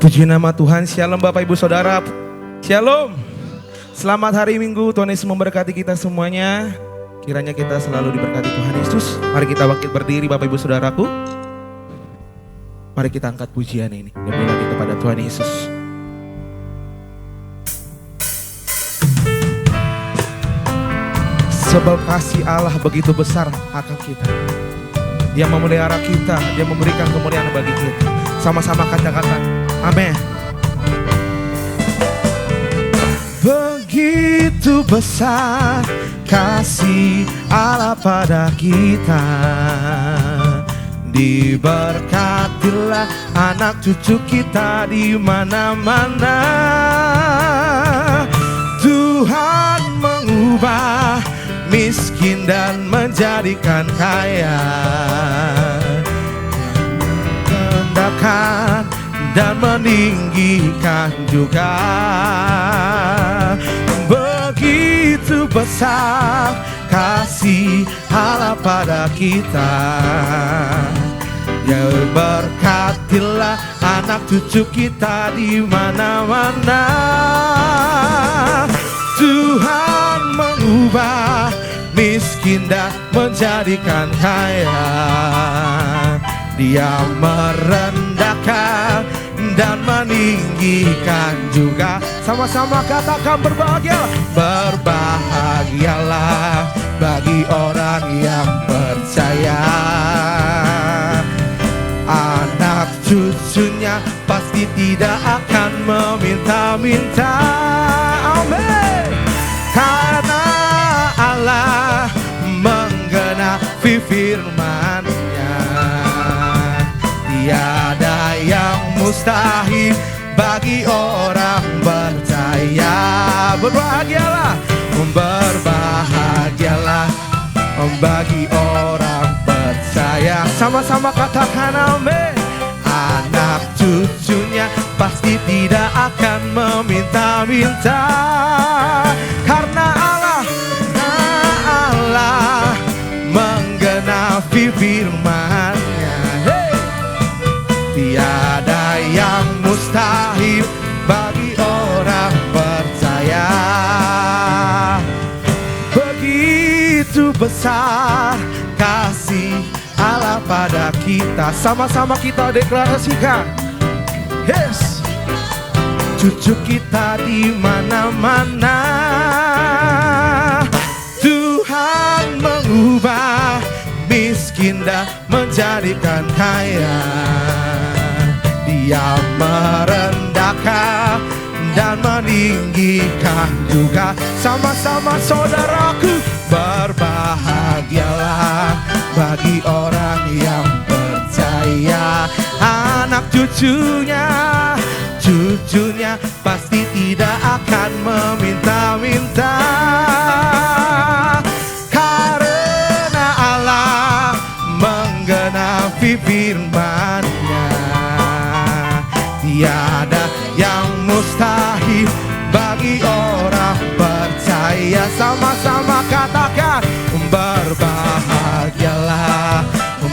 Puji nama Tuhan. Shalom Bapak Ibu Saudara. Shalom. Selamat hari Minggu. Tuhan Yesus memberkati kita semuanya. Kiranya kita selalu diberkati Tuhan Yesus. Mari kita bangkit berdiri Bapak Ibu Saudaraku. Mari kita angkat pujian ini demi lagi kepada Tuhan Yesus. Sebab kasih Allah begitu besar akan kita. Dia memelihara kita, Dia memberikan kemuliaan bagi kita. Sama-sama kata-kata, amin. Begitu besar kasih Allah pada kita. Diberkatilah anak cucu kita di mana-mana. Tuhan mengubah miskin dan menjadikan kaya, merendahkan dan meninggikan juga. Begitu besar kasih Allah pada kita. Ya berkatilah anak cucu kita di mana-mana. Tuhan mengubah miskin dan menjadikan kaya. Dia merendahkan dan meninggikan juga. Sama-sama katakan berbahagialah. Berbahagialah bagi orang yang percaya. Anak cucunya pasti tidak akan meminta-minta. Amin. Karena Allah menggenapi firman-Nya. Tiada yang mustahil bagi orang percaya. Berbahagialah, berbahagialah bagi orang percaya. Sama-sama katakan amin. Anak cucunya pasti tidak akan meminta-minta. Karena Allah menggenapi firman-Nya. Hey! Tiada yang mustahil bagi orang percaya. Begitu besar kasih Allah pada kita. Sama-sama kita deklarasikan. Yes. Cucu kita di mana-mana. Tuhan mengubah miskin dan menjadikan kaya. Dia merendahkan dan meninggikan juga. Sama-sama saudaraku, berbahagialah bagi orang yang percaya. Anak cucunya pasti tidak akan meminta-minta. Karena Allah menggenapi firman-Nya. Tiada yang mustahil bagi orang percaya. Sama-sama katakan berbahagialah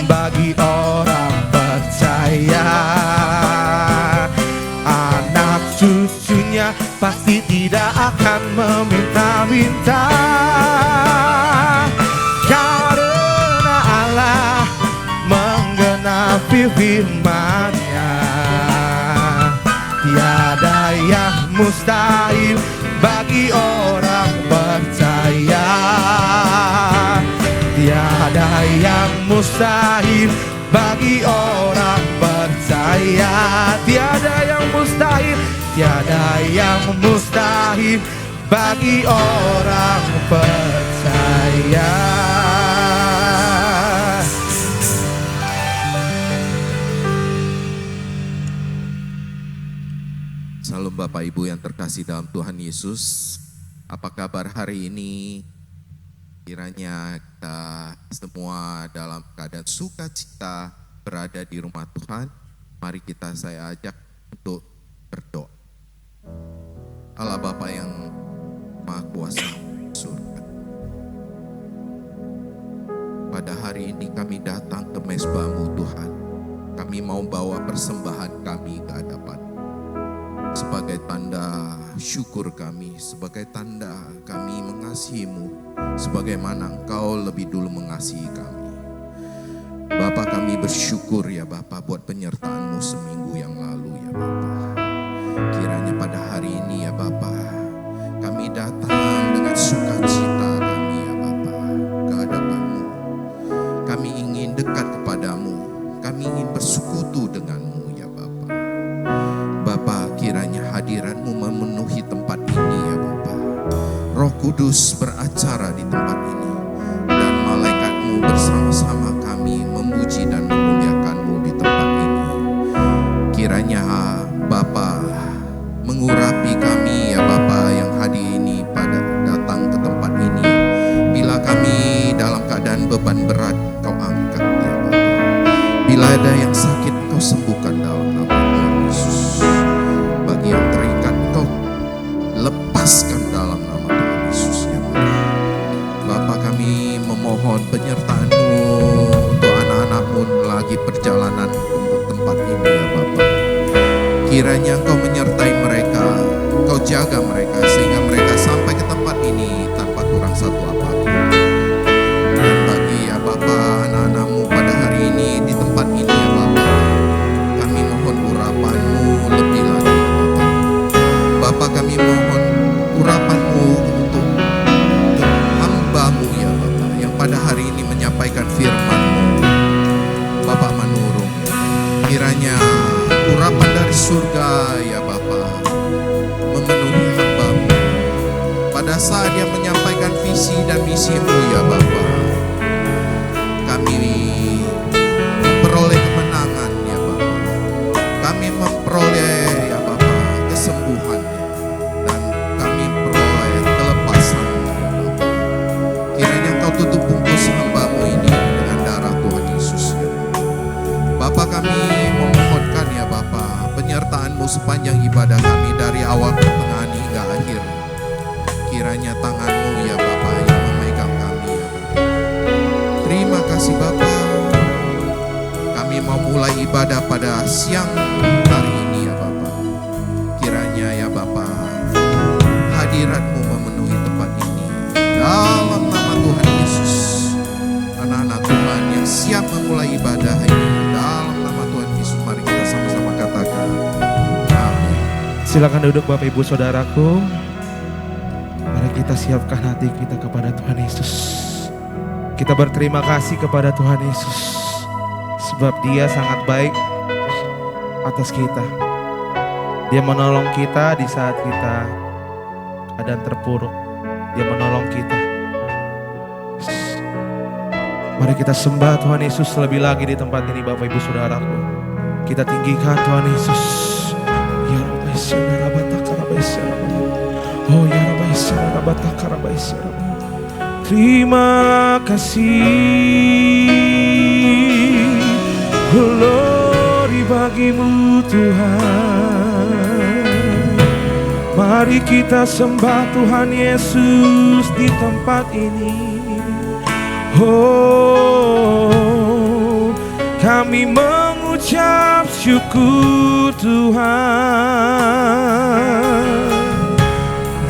bagi orang percaya. Anak cucunya pasti tidak akan meminta-minta. Karena Allah menggenapi firman-Nya. Tiada yang mustahil bagi orang percaya. Tiada yang mustahil bagi orang percaya. Tiada yang mustahil, tiada yang mustahil bagi orang percaya. Salam Bapak Ibu yang terkasih dalam Tuhan Yesus. Apa kabar hari ini? Kiranya kita semua dalam keadaan sukacita berada di rumah Tuhan. Mari saya ajak untuk berdoa. Allah Bapa yang Maha Kuasa surga. Pada hari ini kami datang ke mezbah-Mu Tuhan. Kami mau bawa persembahan kami ke hadapan. tanda syukur kami, sebagai tanda kami mengasihi-Mu, sebagaimana Engkau lebih dulu mengasihi kami. Bapa, kami bersyukur ya Bapa buat penyertaan-Mu seminggu yang lalu ya Bapa. Kiranya pada hari ini ya Bapa, kami datang dengan sukacita kami ya Bapa ke hadapan-Mu. Kami ingin dekat kepadamu, kami ingin bersekutu denganmu ya Bapa. Bapa, kiranya hadirat-Mu memenuhi tempat ini ya Bapa. Roh Kudus beracara di tempat ini, dan malaikat-Mu bersama-sama kami memuji dan memuliakan-Mu di tempat ini. Kiranya Bapa mengurapi kami ya Bapa yang hari ini pada datang ke tempat ini. Bila kami dalam keadaan beban berat, Kau angkat ya Bapa. Bila ada yang sakit, Kau sembuhkan dalam nama Tuhan Yesus. Bagi yang terikat, Kau lepaskan dalam nama Tuhan Yesus ya Bapa. Bapa, kami memohon penyertaan-Mu untuk anak-anak-Mu lagi perjalanan untuk tempat ini ya Bapa. Kiranya Engkau menyertai mereka, Engkau jaga mereka sehingga mereka sampai ke tempat ini tanpa kurang satu apapun. Dan bagi ya Bapa anak-anak-Mu pada hari ini di tempat ini ya Bapa, kami mohon urapan-Mu lebih lagi ya Bapa. Bapa, kami mohon urapan-Mu untuk hamba-Mu ya Bapa, yang pada hari ini menyampaikan firman-Mu. Bapa menurun, kiranya urapan dari surga ya Bapa memenuhi hamba-Mu. Pada saat Dia menyampaikan visi dan misi-Mu ya Bapa, kami memperoleh kemenangan ya Bapa. Kami memperoleh ya Bapa kesembuhan, dan kami memperoleh kelepasan ya Bapa. Kiranya Engkau tutup bungkus hamba-Mu ini dengan darah Tuhan Yesus ya Bapa. Bapa, kami memohonkan ya Bapa penyertaan-Mu sepanjang ibadah kami dari awal pertengahan hingga akhir. Kiranya tangan-Mu ya Bapa yang memegang kami ya Bapa. Terima kasih Bapa. Kami mau mulai ibadah pada siang hari ini ya Bapa. Kiranya ya Bapa hadirat-Mu memenuhi tempat ini. Dalam nama Tuhan Yesus, anak-anak Tuhan yang siap memulai ibadah ini, dalam nama Tuhan Yesus mari kita sama-sama katakan amin. Silakan duduk Bapak Ibu Saudaraku. Mari kita siapkan hati kita kepada Tuhan Yesus. Kita berterima kasih kepada Tuhan Yesus, sebab Dia sangat baik atas kita. Dia menolong kita di saat kita keadaan terpuruk. Dia menolong kita. Mari kita sembah Tuhan Yesus lebih lagi di tempat ini Bapak Ibu Saudaraku. Kita tinggikan Tuhan Yesus. Ya Rabbi Sarabata. Oh ya Rabbi Sarabata. Terima kasih, glory bagi-Mu Tuhan. Mari kita sembah Tuhan Yesus di tempat ini. Oh, kami mengucap syukur Tuhan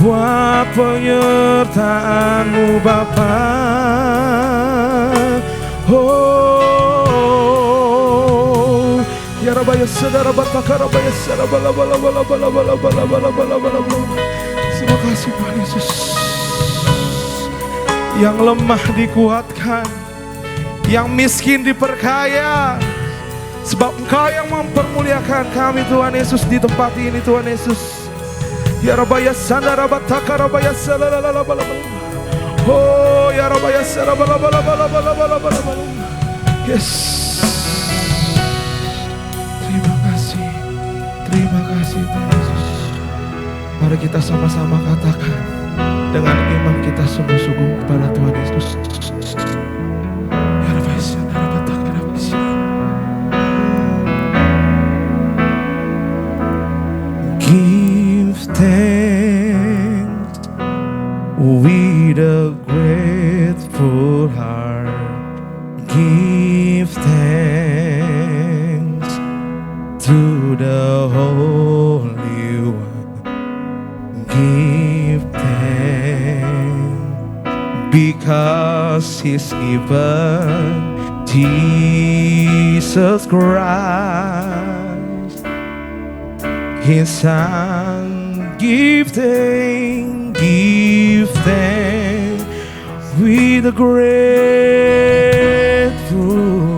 buat penyertaan-Mu Bapa. Oh, ya Rabbi saudara bataka Rabbi saudara bala. Terima kasih Tuhan Yesus. Yang lemah dikuatkan, yang miskin diperkaya, sebab Engkau yang mempermuliakan kami Tuhan Yesus di tempat ini Tuhan Yesus. Ya Rabbi ya sandara bataka Rabbi ya salalala. Oh ya Rabbi ya sarabala. Yes. Terima kasih Tuhan Yesus. Mari kita sama-sama katakan dengan iman kita sungguh-sungguh kepada Tuhan Yesus. Ya Rabbi sandara bataka Rabbi. Give thanks with a grateful heart. Give thanks to the Holy One. because He's given Jesus Christ, His Son. Give thanks with a grateful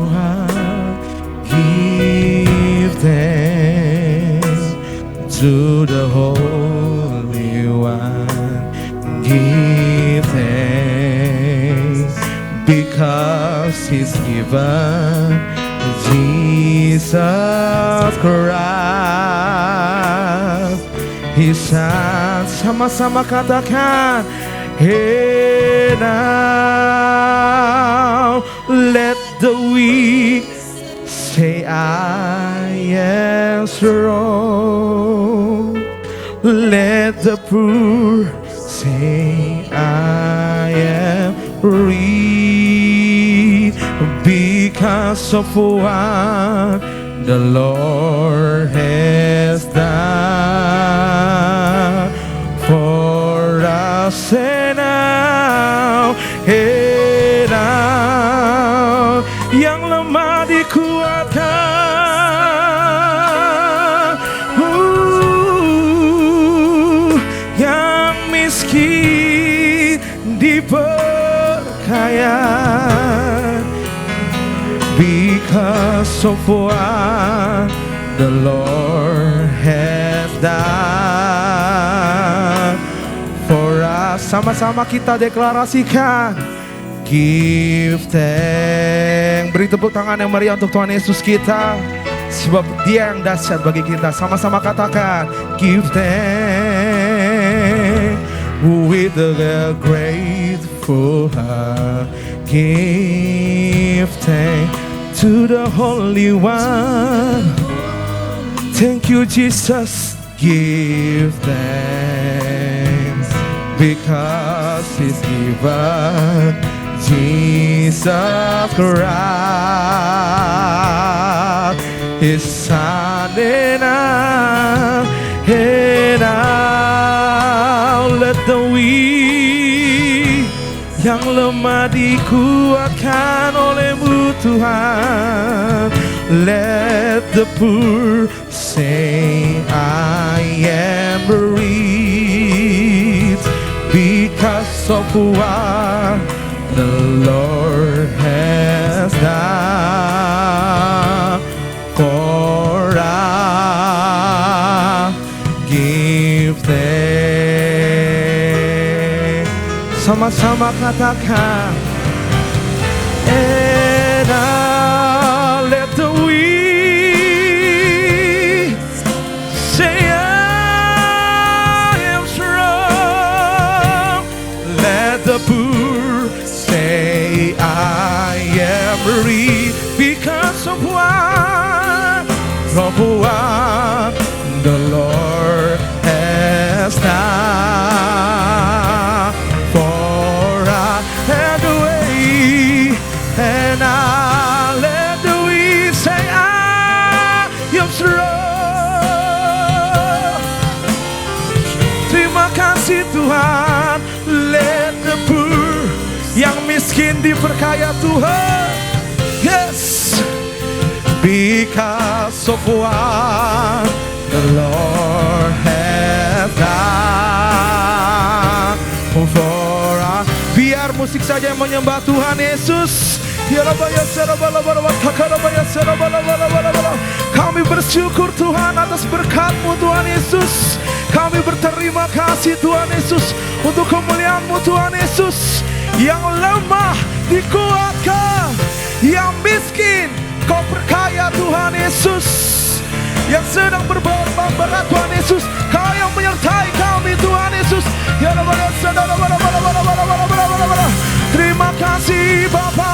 heart. Give thanks to the Holy One. Give thanks because He's given Jesus Christ, His Son. Sama-sama katakan, hey now let the weak say I am strong. Let the poor say I am rich, because of what the Lord has done for us. And now, yang lemah dikuatkan, yang miskin diperkaya, because of what the Lord has done for us. Sama-sama kita deklarasikan, give thanks. Beri tepuk tangan yang meriah untuk Tuhan Yesus kita, sebab Dia yang dahsyat bagi kita. Sama-sama katakan, give thanks with a grateful heart. Give thanks to the Holy One. Thank you, Jesus. Give thanks because He's given Jesus Christ, His Son. And now let the weak, yang lemah dikuatkan oleh-Mu Tuhan. Let the poor say I am rich, because of what the Lord has done for us. Give thanks. Sama-sama katakan, and let the weak say I am strong. Let the poor say I am rich, because of what the Lord has done for us. And the way, and I let the weak say I am strong. Terima kasih Tuhan. Let the poor, yang miskin diperkaya Tuhan. Yes, because of what the Lord has done for us. Biar musik saja yang menyembah Tuhan Yesus. Kami bersyukur Tuhan atas berkat-Mu Tuhan Yesus. Kami berterima kasih Tuhan Yesus untuk kemuliaan-Mu Tuhan Yesus. Yang lemah dikuatkan, yang miskin Kau perkaya Tuhan Yesus. Yang sedang berbeban berat Tuhan Yesus, Kau yang menyertai kami Tuhan Yesus. Terima kasih Bapa.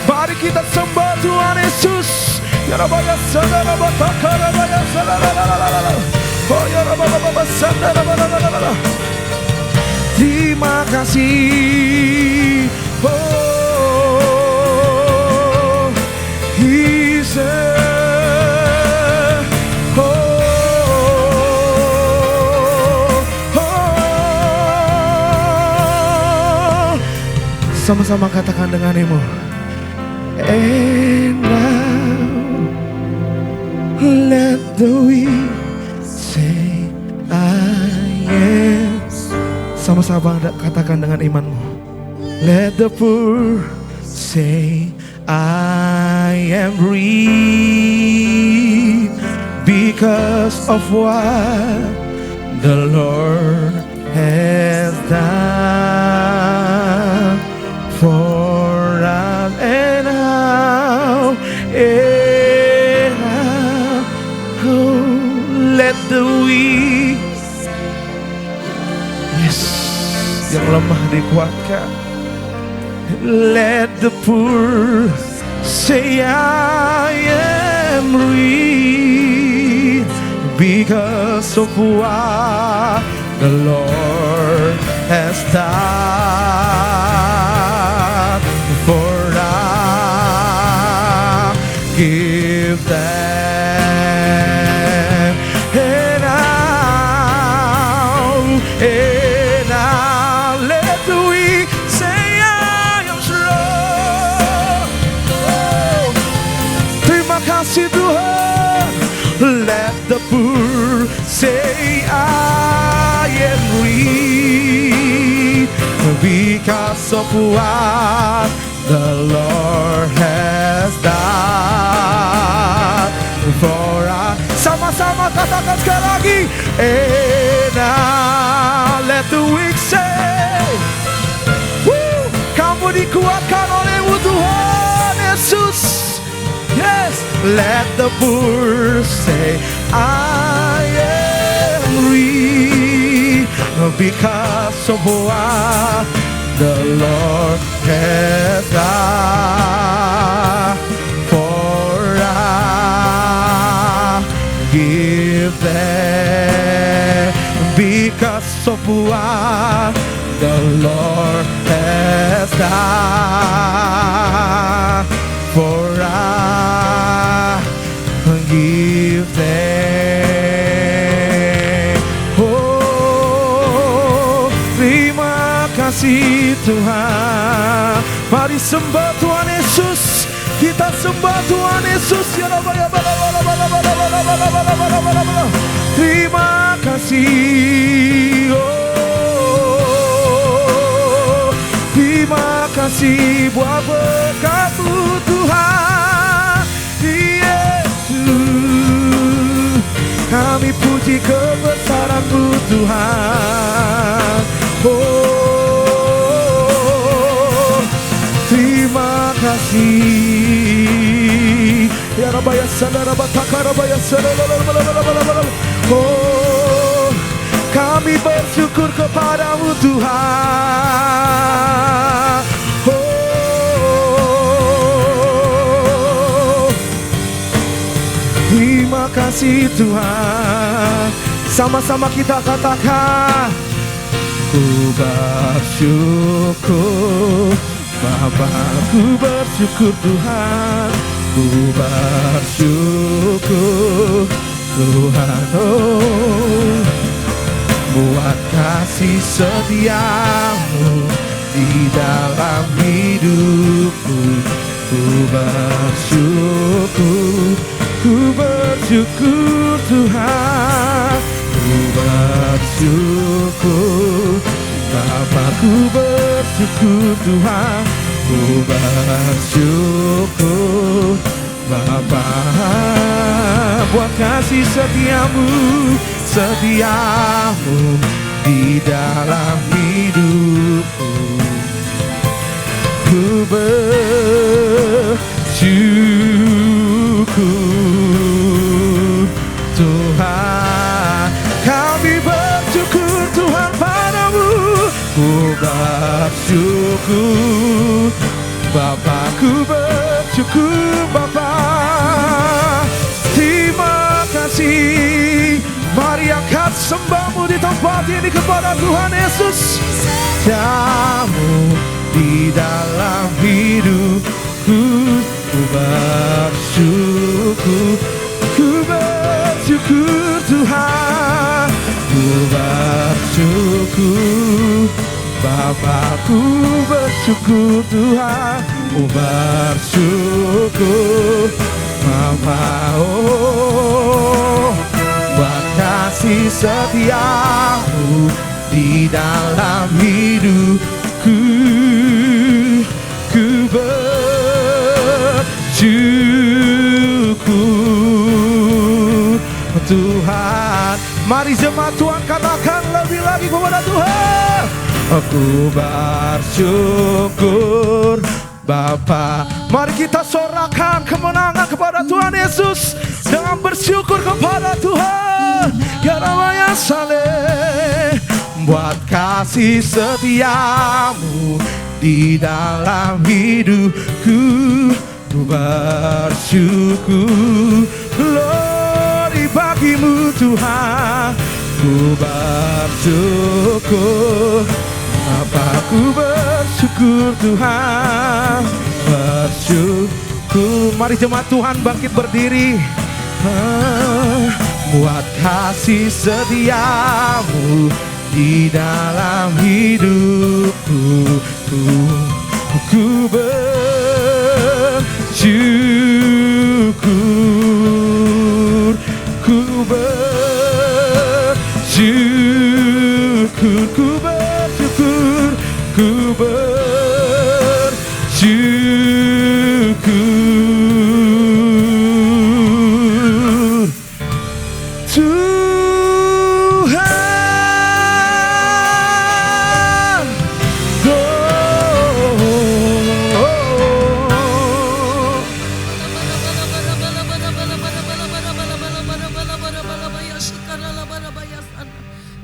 Mari kita sembah Tuhan Yesus. Terima kasih. He's Sama-sama katakan dengan emo. And now let the weak say I am. Sama-sama katakan dengan imanmu. Let the poor say I am free because of what the Lord has done for us. And how let the weak, yes, yang lemah dikuatkan. Let the poor say I am rich because of what the Lord has done for us. Give them and now let the weak say I am strong. Oh, terima kasih Tuhan. Let the poor say I am rich because of what the Lord has done for us. Sama-sama katakan sekali lagi. And now let the weak say, woo, kamu dikuatkan oleh-Mu Tuhan Yesus. Yes, let the poor say I am rich because of what the Lord has done for us. Give them because of what the Lord has done for us. Give them. Oh, terima kasih Tuhan. Mari sembah Tuhan Yesus. Kita sembah Tuhan Yesus. Terima kasih. Oh, terima kasih buat berkat-Mu Tuhan Yesus. Kami puji kebesaran-Mu Tuhan. Oh, terima kasih. Ya Rabaya Sadara Bataka Rabaya Sadara. Oh, kami bersyukur kepada-Mu Tuhan. Oh, terima kasih Tuhan. Sama-sama kita katakan, ku bersyukur Bapa, ku bersyukur Tuhan, ku bersyukur Tuhan, oh, buat kasih setia-Mu di dalam hidupku. Ku bersyukur Tuhan, ku bersyukur Bapa, ku bersyukur Tuhan, ku bersyukur Bapa, buat kasih setia-Mu di dalam hidupku. Ku bersyukur Tuhan, kami bersyukur Tuhan padamu. Ku bersyukur Bapa, ku bersyukur Bapa. Terima kasih. Mari angkat sembahmu di tempat ini kepada Tuhan Yesus. Kamu di dalam hidupku. Ku bersyukur, ku bersyukur Tuhan, ku bersyukur Bapakku bersyukur Tuhan, bersyukur Bapa, buat kasih setiamu di dalam hidupku. Ku bersyukur Tuhan. Mari jemaat Tuhan katakan lebih lagi kepada Tuhan. Aku bersyukur Bapa. Mari kita sorakan kemenangan kepada Tuhan Yesus dengan bersyukur kepada Tuhan. Ya namanya saleh, buat kasih setiamu di dalam hidupku. Ku bersyukur, glory bagimu Tuhan. Ku bersyukur Bapa, ku bersyukur Tuhan, bersyukur. Mari jemaat Tuhan bangkit berdiri. Buat kasih setiamu di dalam hidupku. Ku bersyukur, ku bersyukur, ku bersyukur, ku bersyukur Tuhan.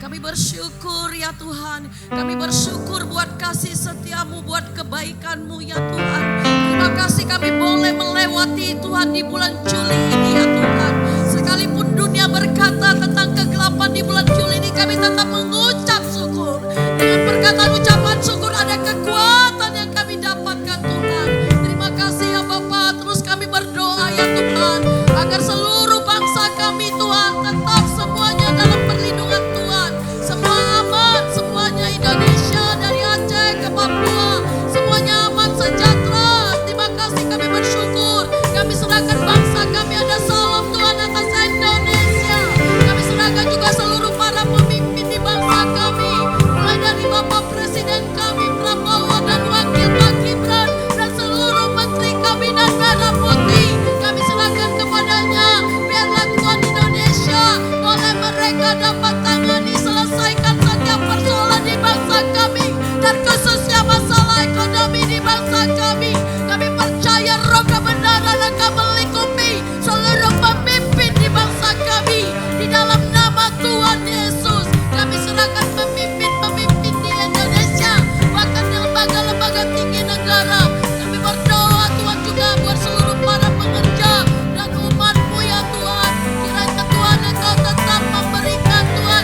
Kami bersyukur ya Tuhan. Kami bersyukur buat kasih setiamu, buat kebaikanmu ya Tuhan. Terima kasih kami boleh melewati Tuhan di bulan Juli ini ya Tuhan. Sekalipun dunia berkata tentang kegelapan di bulan Juli ini, kami tetap mengucap syukur. Dengan perkataan ucapan syukur ada kekuatan yang kami dapatkan Tuhan. Terima kasih ya Bapa. Terus kami berdoa ya Tuhan, agar seluruh bangsa kami Tuhan tetap semuanya dalam perlindungan Tuhan. Semua aman, semuanya Indonesia dari Aceh ke Papua, semuanya aman sejahtera. Terima kasih kami bersyukur. Kami serahkan bangsa kami, ada salam Tuhan atas Indonesia. Kami serahkan juga seluruh para pemimpin di bangsa kami, mulai dari Bapak Presiden kami Prabowo dan Wakil Pak Gibran dan seluruh menteri kabinet merah putih. Kami serahkan kepadanya. Biarlah Tuhan Indonesia, oleh mereka dapat tangani, selesaikan setiap persoalan di bangsa kami, dan khususnya masalah ekonomi di bangsa kami. Kami percaya roh kebenaran akan melingkupi seluruh pemimpin di bangsa kami. Di dalam nama Tuhan Yesus, kami serahkan pemimpin-pemimpin di Indonesia, bahkan di lembaga-lembaga tinggi negara. Kami berdoa Tuhan juga buat seluruh para pekerja dan umat-Mu ya Tuhan. Kiranya Tuhan Engkau tetap memberikan Tuhan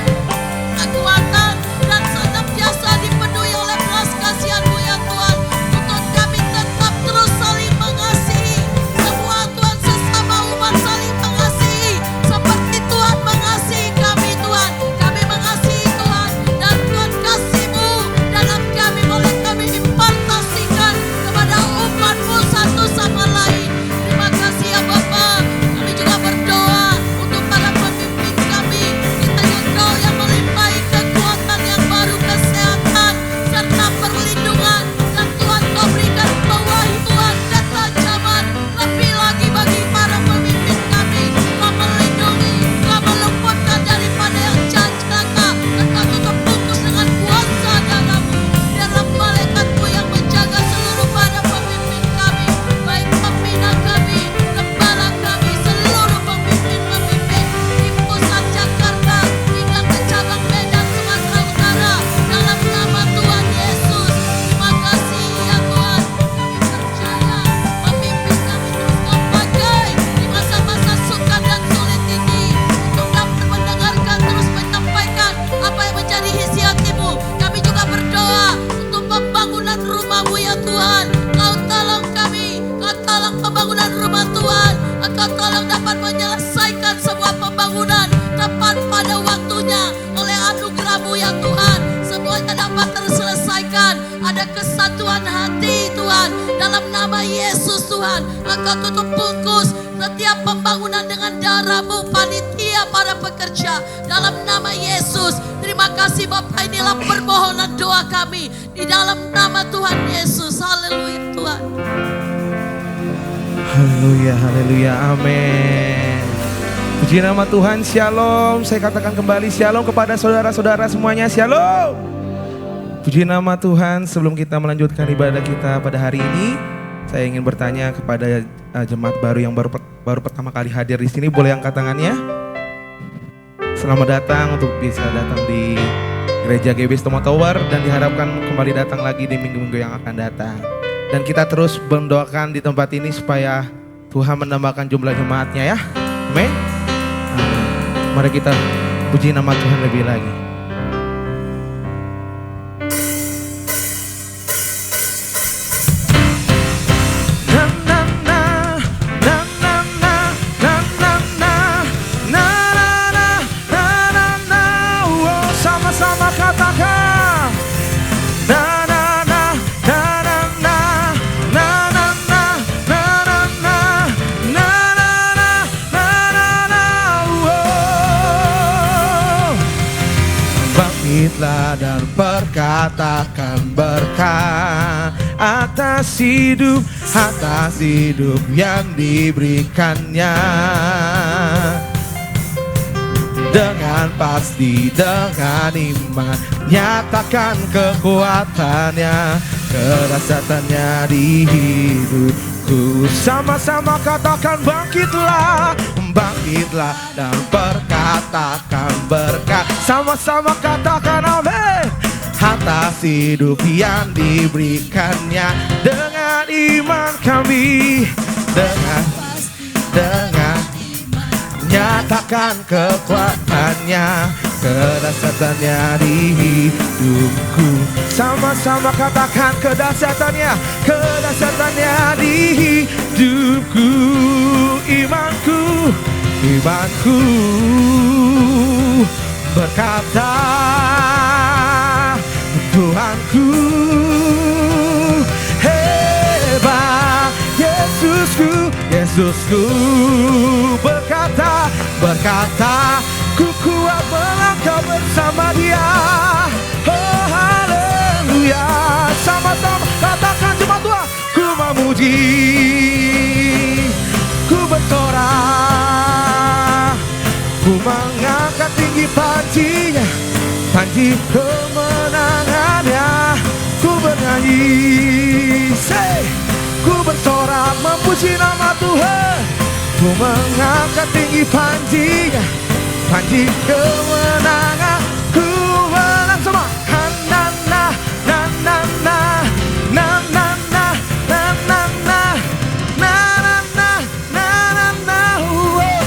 kekuatan dan senantiasa dipenuhi oleh belas kasihan-Mu ya Tuhan, untuk kami tetap terus saling mengasihi. Semua Tuhan sesama umat saling mengasihi, seperti Tuhan mengasihi kami Tuhan. Kami mengasihi Tuhan, dan Tuhan kasih-Mu dalam kami boleh kami impartasikan kepada umat-Mu satu sama lain. Terima kasih ya Bapa. Kami juga berdoa untuk para pemimpin kami. Kita Engkau yang melimpahi kekuatan yang baru, kesehatan serta perlindungan. Dan Tuhan Kau berikan pewahyuan ketajaman lebih lagi bagi para pemimpin kami. Kau melindungi, Kau meluputkan daripada yang jahat celaka, dan Kau tutup bungkus dengan kuasa darah-Mu. Biarlah malaikat-Mu yang menjaga seluruh para pemimpin kami, baik pembina kami, gembala kami, seluruh pemimpin-pemimpin di pusat Jakarta hingga ke cabang Medan, Sumatera Utara. Dalam nama Tuhan Yesus, terima kasih ya Tuhan. Kami percaya pemimpin kami terus Kau pakai di masa-masa sukar dan sulit ini, untuk dapat mendengarkan, terus menyampaikan apa yang menjadi isi hati-Mu. Kami juga berdoa untuk pembangunan rumah-Mu ya Tuhan. Kau tolong kami, Kau tolong pembangunan rumah Tuhan. Engkau tolong dapat menyelesaikan sebuah pembangunan tepat pada waktunya oleh anugerah-Mu ya Tuhan. Semuanya dapat terselesaikan kesatuan hati Tuhan. Dalam nama Yesus Tuhan, Engkau tutup bungkus setiap pembangunan dengan darah-Mu, panitia para pekerja. Dalam nama Yesus, terima kasih Bapak, inilah permohonan doa kami. Di dalam nama Tuhan Yesus, haleluya Tuhan. Haleluya, haleluya, amin. Puji nama Tuhan, shalom. Saya katakan kembali shalom kepada saudara-saudara semuanya, shalom. Puji nama Tuhan, sebelum kita melanjutkan ibadah kita pada hari ini, saya ingin bertanya kepada jemaat baru yang baru pertama kali hadir di sini, boleh angkat tangannya? Selamat datang untuk bisa datang di Gereja GBS Tomo Tower dan diharapkan kembali datang lagi di minggu-minggu yang akan datang. Dan kita terus mendoakan di tempat ini supaya Tuhan menambahkan jumlah jemaatnya ya. Amin. Mari kita puji nama Tuhan lebih lagi. Sama-sama katakan. Bangkitlah dan perkatakan berkah atas hidup yang diberikannya. Dengan pasti, dengan iman, nyatakan kekuatannya, kerasatannya di hidupku. Sama-sama katakan bangkitlah, bangkitlah dan perkatakan berkah. Sama-sama katakan amin. Atas hidup yang diberikannya, dengan iman kami, dengan nyatakan kekuatannya, kedasatannya di hidupku. Sama-sama katakan kedasatannya di hidupku. Imanku berkata, Tuhanku hebat. Yesusku berkata, ku kuat melangkah bersama Dia. Oh haleluya. Sama-sama katakan jemaat Tuhan, ku memuji, ku bersorak, ku mengangkat tinggi panji kemenangannya, ku bernyanyi, ku bersorak memuji nama Tuhan, ku mengangkat tinggi panji kemenangan, ku menang semua.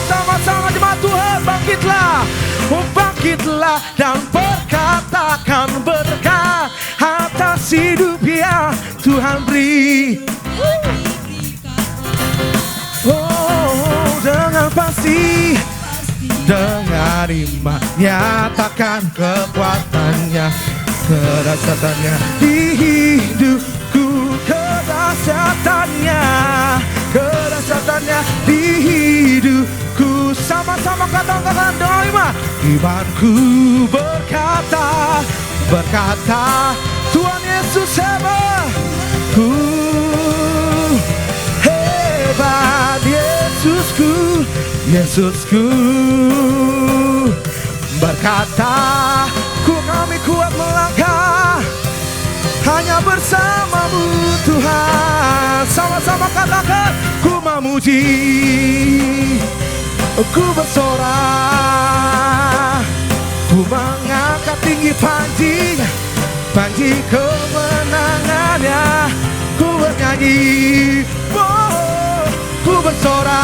Sama-sama jemaat Tuhan, bangkitlah dan perkatakan berkah atas hidup yang Tuhan beri. Oh, dengan pasti, dengan iman, nyatakan kekuatannya, kerasatannya di hidupku, kerasatannya di hidupku. Sama-sama katakan dengan iman. Imanku berkata, Tuhan Yesus hebat. Hebat Yesusku berkata, kami kuat melangkah hanya bersama-Mu Tuhan. Sama-sama katakan, ku memuji, ku bersorak, ku mengangkat tinggi panji kemenangannya, ku bernyanyi, ku bersorak,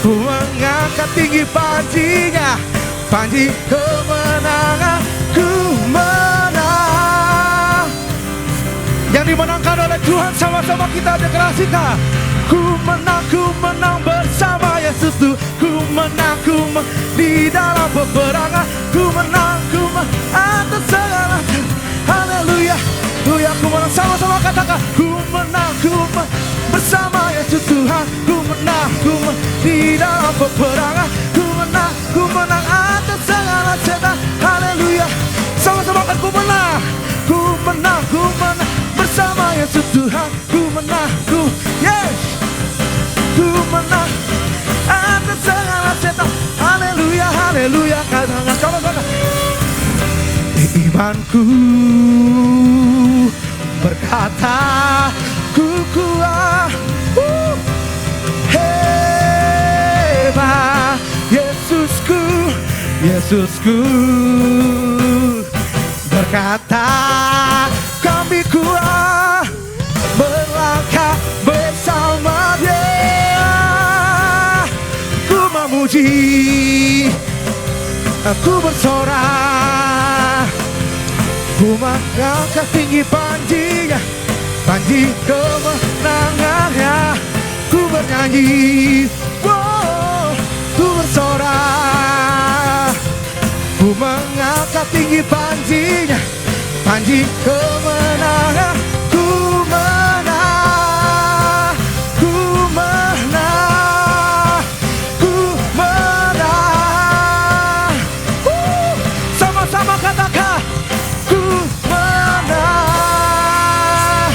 ku mengangkat tinggi panji kemenangan, ku menang. Yang dimenangkan oleh Tuhan, sama-sama kita deklarasikan. Ku menang bersama Yesus tuh. Ku menang di dalam peperangan. Ku menang atas segala. Haleluya. katakan ku menang bersama Yesus Tuhan. Ku menang di dalam peperangan. Ku menang atas segala setan. Haleluya. Sama-sama kan ku menang bersama Yesus Tuhan. Ku menang atas segala setan. Haleluya, haleluya. Katakan sama-sama. Imanku berkata ku kuat, hebat Yesusku berkata kami kuat melangkah bersama Dia. Ku memuji, aku bersorak, ku mengangkat tinggi panji kemenangannya. Ku bernyanyi, ku bersorak, ku mengangkat tinggi panji kemenangan. Ku menang, sama-sama katakan ku menang.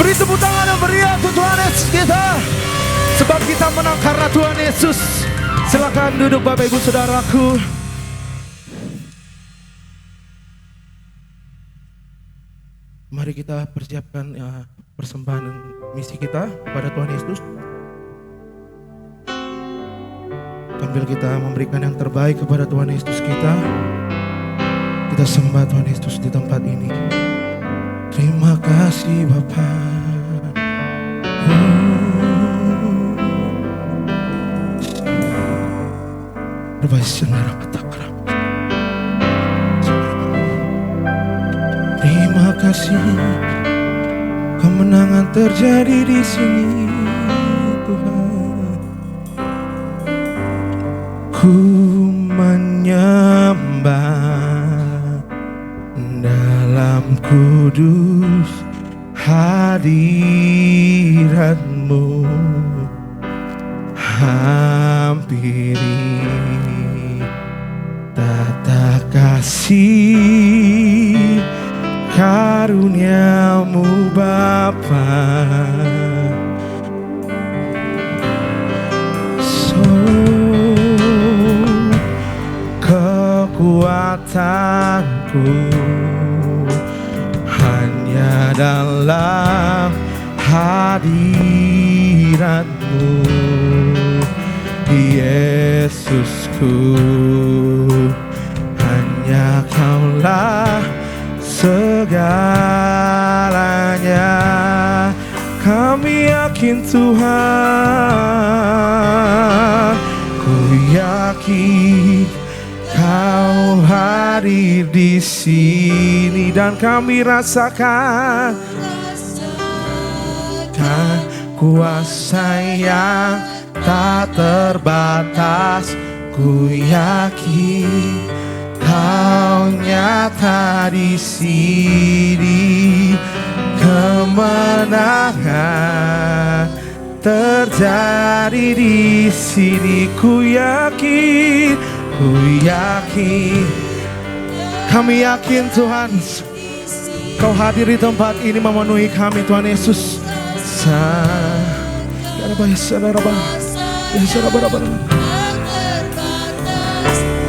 Beri tepuk tangan yang meriah untuk Tuhan Yesus kita, sebab kita menang karena Tuhan Yesus. Silakan duduk Bapak Ibu Saudaraku. Mari kita persiapkan persembahan misi kita pada Tuhan Yesus. Sambil kita memberikan yang terbaik kepada Tuhan Yesus kita sembah Tuhan Yesus di tempat ini. Terima kasih Bapa. Terima kasih, kemenangan terjadi di sini Tuhan. Ku menyembah dalam kudus hadirat-Mu, hampiri tata kasih karunia-Mu Bapa. Kekuatanku hanya dalam hadirat-Mu, Yesusku. Hanya Kaulah segalanya. Kami yakin Tuhan, ku yakin Kau hadir di sini dan kami rasakan kuasa yang tak terbatas. Ku yakin Kau nyata di sini, kemenangan terjadi di sini. Ku yakin, kami yakin Tuhan, Kau hadir di tempat ini memenuhi kami Tuhan Yesus.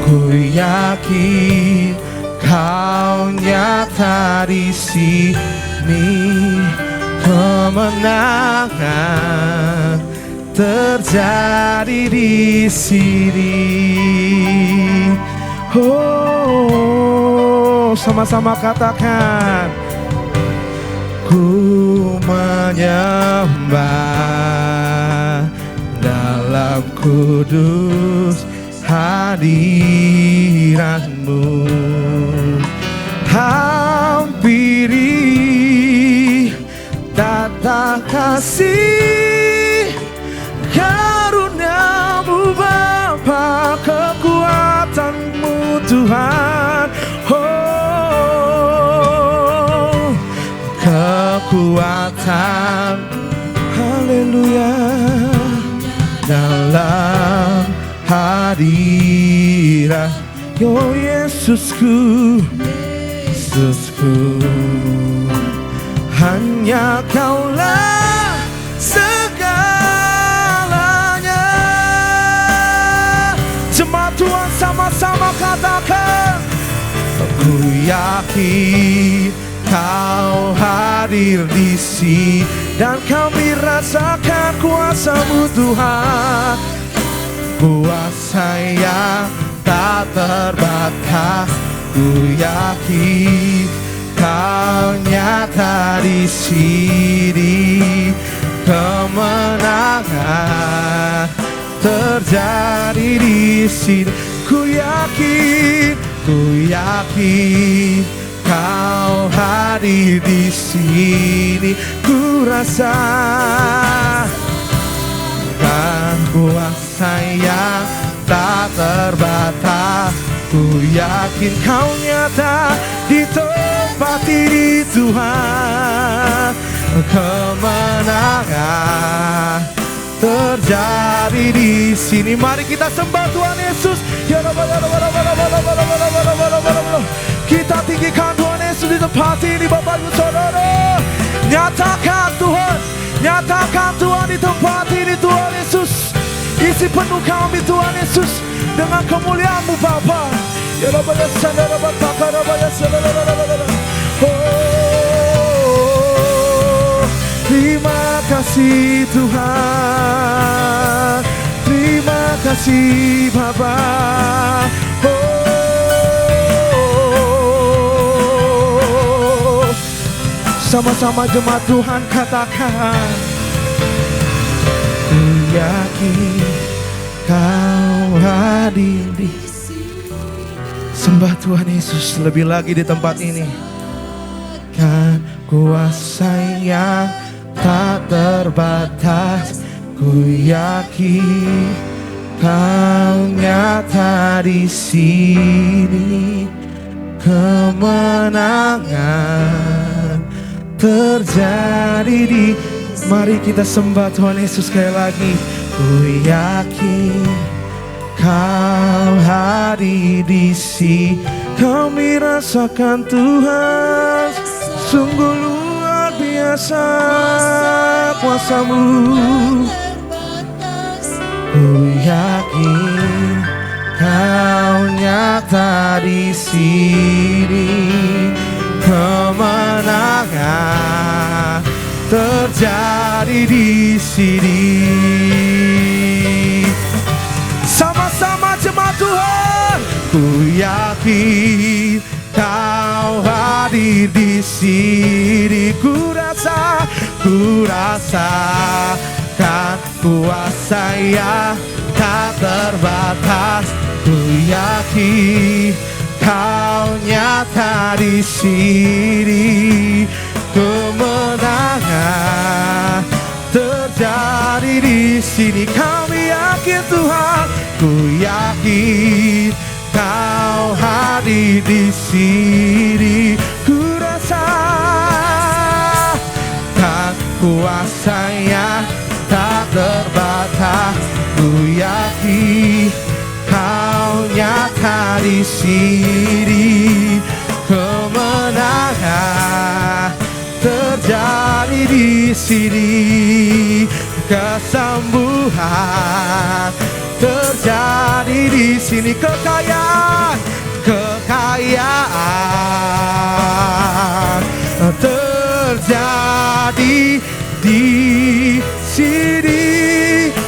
Ku yakin Kau nyata di sini, kemenangan terjadi di sini. Oh, sama-sama katakan, ku menyembah dalam kudus hadirat-Mu, hampiri tata kasih karunia-Mu Bapa, kekuatan-Mu Tuhan. Oh, dalam hadirat oh Yesusku, Yesusku, hanya Kaulah segalanya. Jemaat Tuhan sama-sama katakan, ku yakin Kau hadir di sini dan kami rasakan kuasa-Mu Tuhan, kuasa yang tak terbatas. Ku yakin Kau nyata di sini, kemenangan terjadi di sini. Ku yakin Kau hadir di sini. Ku rasakan kuasa yang tak terbatas. Ku yakin Kau nyata di tempat ini Tuhan, kemenangan terjadi di sini. Mari kita sembah Tuhan Yesus. Kita tinggikan Tuhan Yesus di tempat ini, Bapak Ibu Saudara. Nyatakan Tuhan, nyatakan Tuhan di tempat ini Tuhan Yesus. Isi penuh kami Tuhan Yesus dengan kemuliaan-Mu Bapa. Oh, terima kasih Tuhan, terima kasih Bapa. Oh, sama-sama jemaat Tuhan katakan, ku yakin Kau hadir di sini. Sembah Tuhan Yesus lebih lagi di tempat ini. Kan kuasa yang tak terbatas. Ku yakin Kau nyata di sini, kemenangan terjadi di. Mari kita sembah Tuhan Yesus sekali lagi. Ku yakin Kau hadir di sini, kami rasakan Tuhan sungguh luar biasa kuasa-Mu. Ku yakin Kau nyata di sini, kemenangan terjadi di sini. Sama-sama jemaat Tuhan, ku yakin Kau hadir di sini. Ku rasakan kuasa yang tak terbatas. Ku yakin Kau nyata di sini, kemenangan terjadi di sini. Kami yakin Tuhan, ku yakin Kau hadir di sini. Ku rasakan kuasa yang tak terbatas. Ku yakin Kau nyata di sini, kemenangan terjadi di sini. Kesembuhan terjadi di sini. Kekayaan terjadi di sini.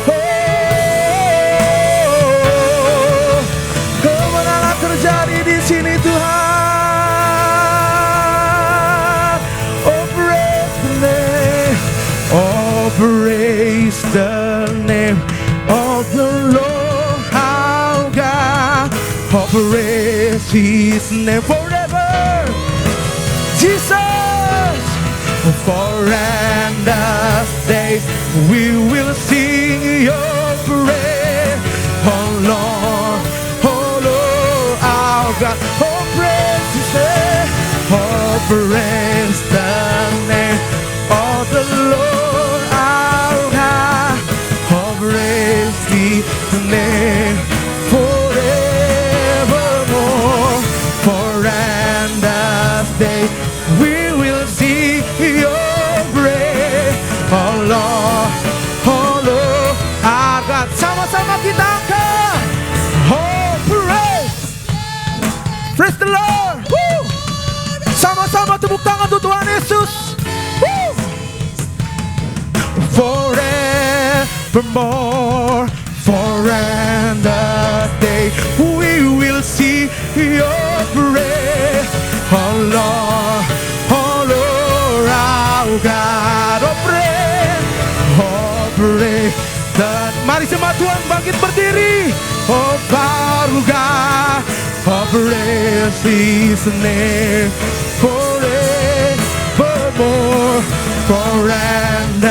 Oh, kemenangan terjadi di sini Tuhan. Oh, praise the name, oh, praise the name of the Lord our God. Oh, praise His name forever, Jesus. For endless days we will sing Your praise, oh Lord our God. Oh, praise His name, oh, praise the name of the Lord our God. Oh, praise the forevermore. For in the day we will see your praise. Oh Lord, our God, oh praise. Dan mari semua Tuhan bangkit berdiri. Oh baru God, oh praise His name forevermore. For and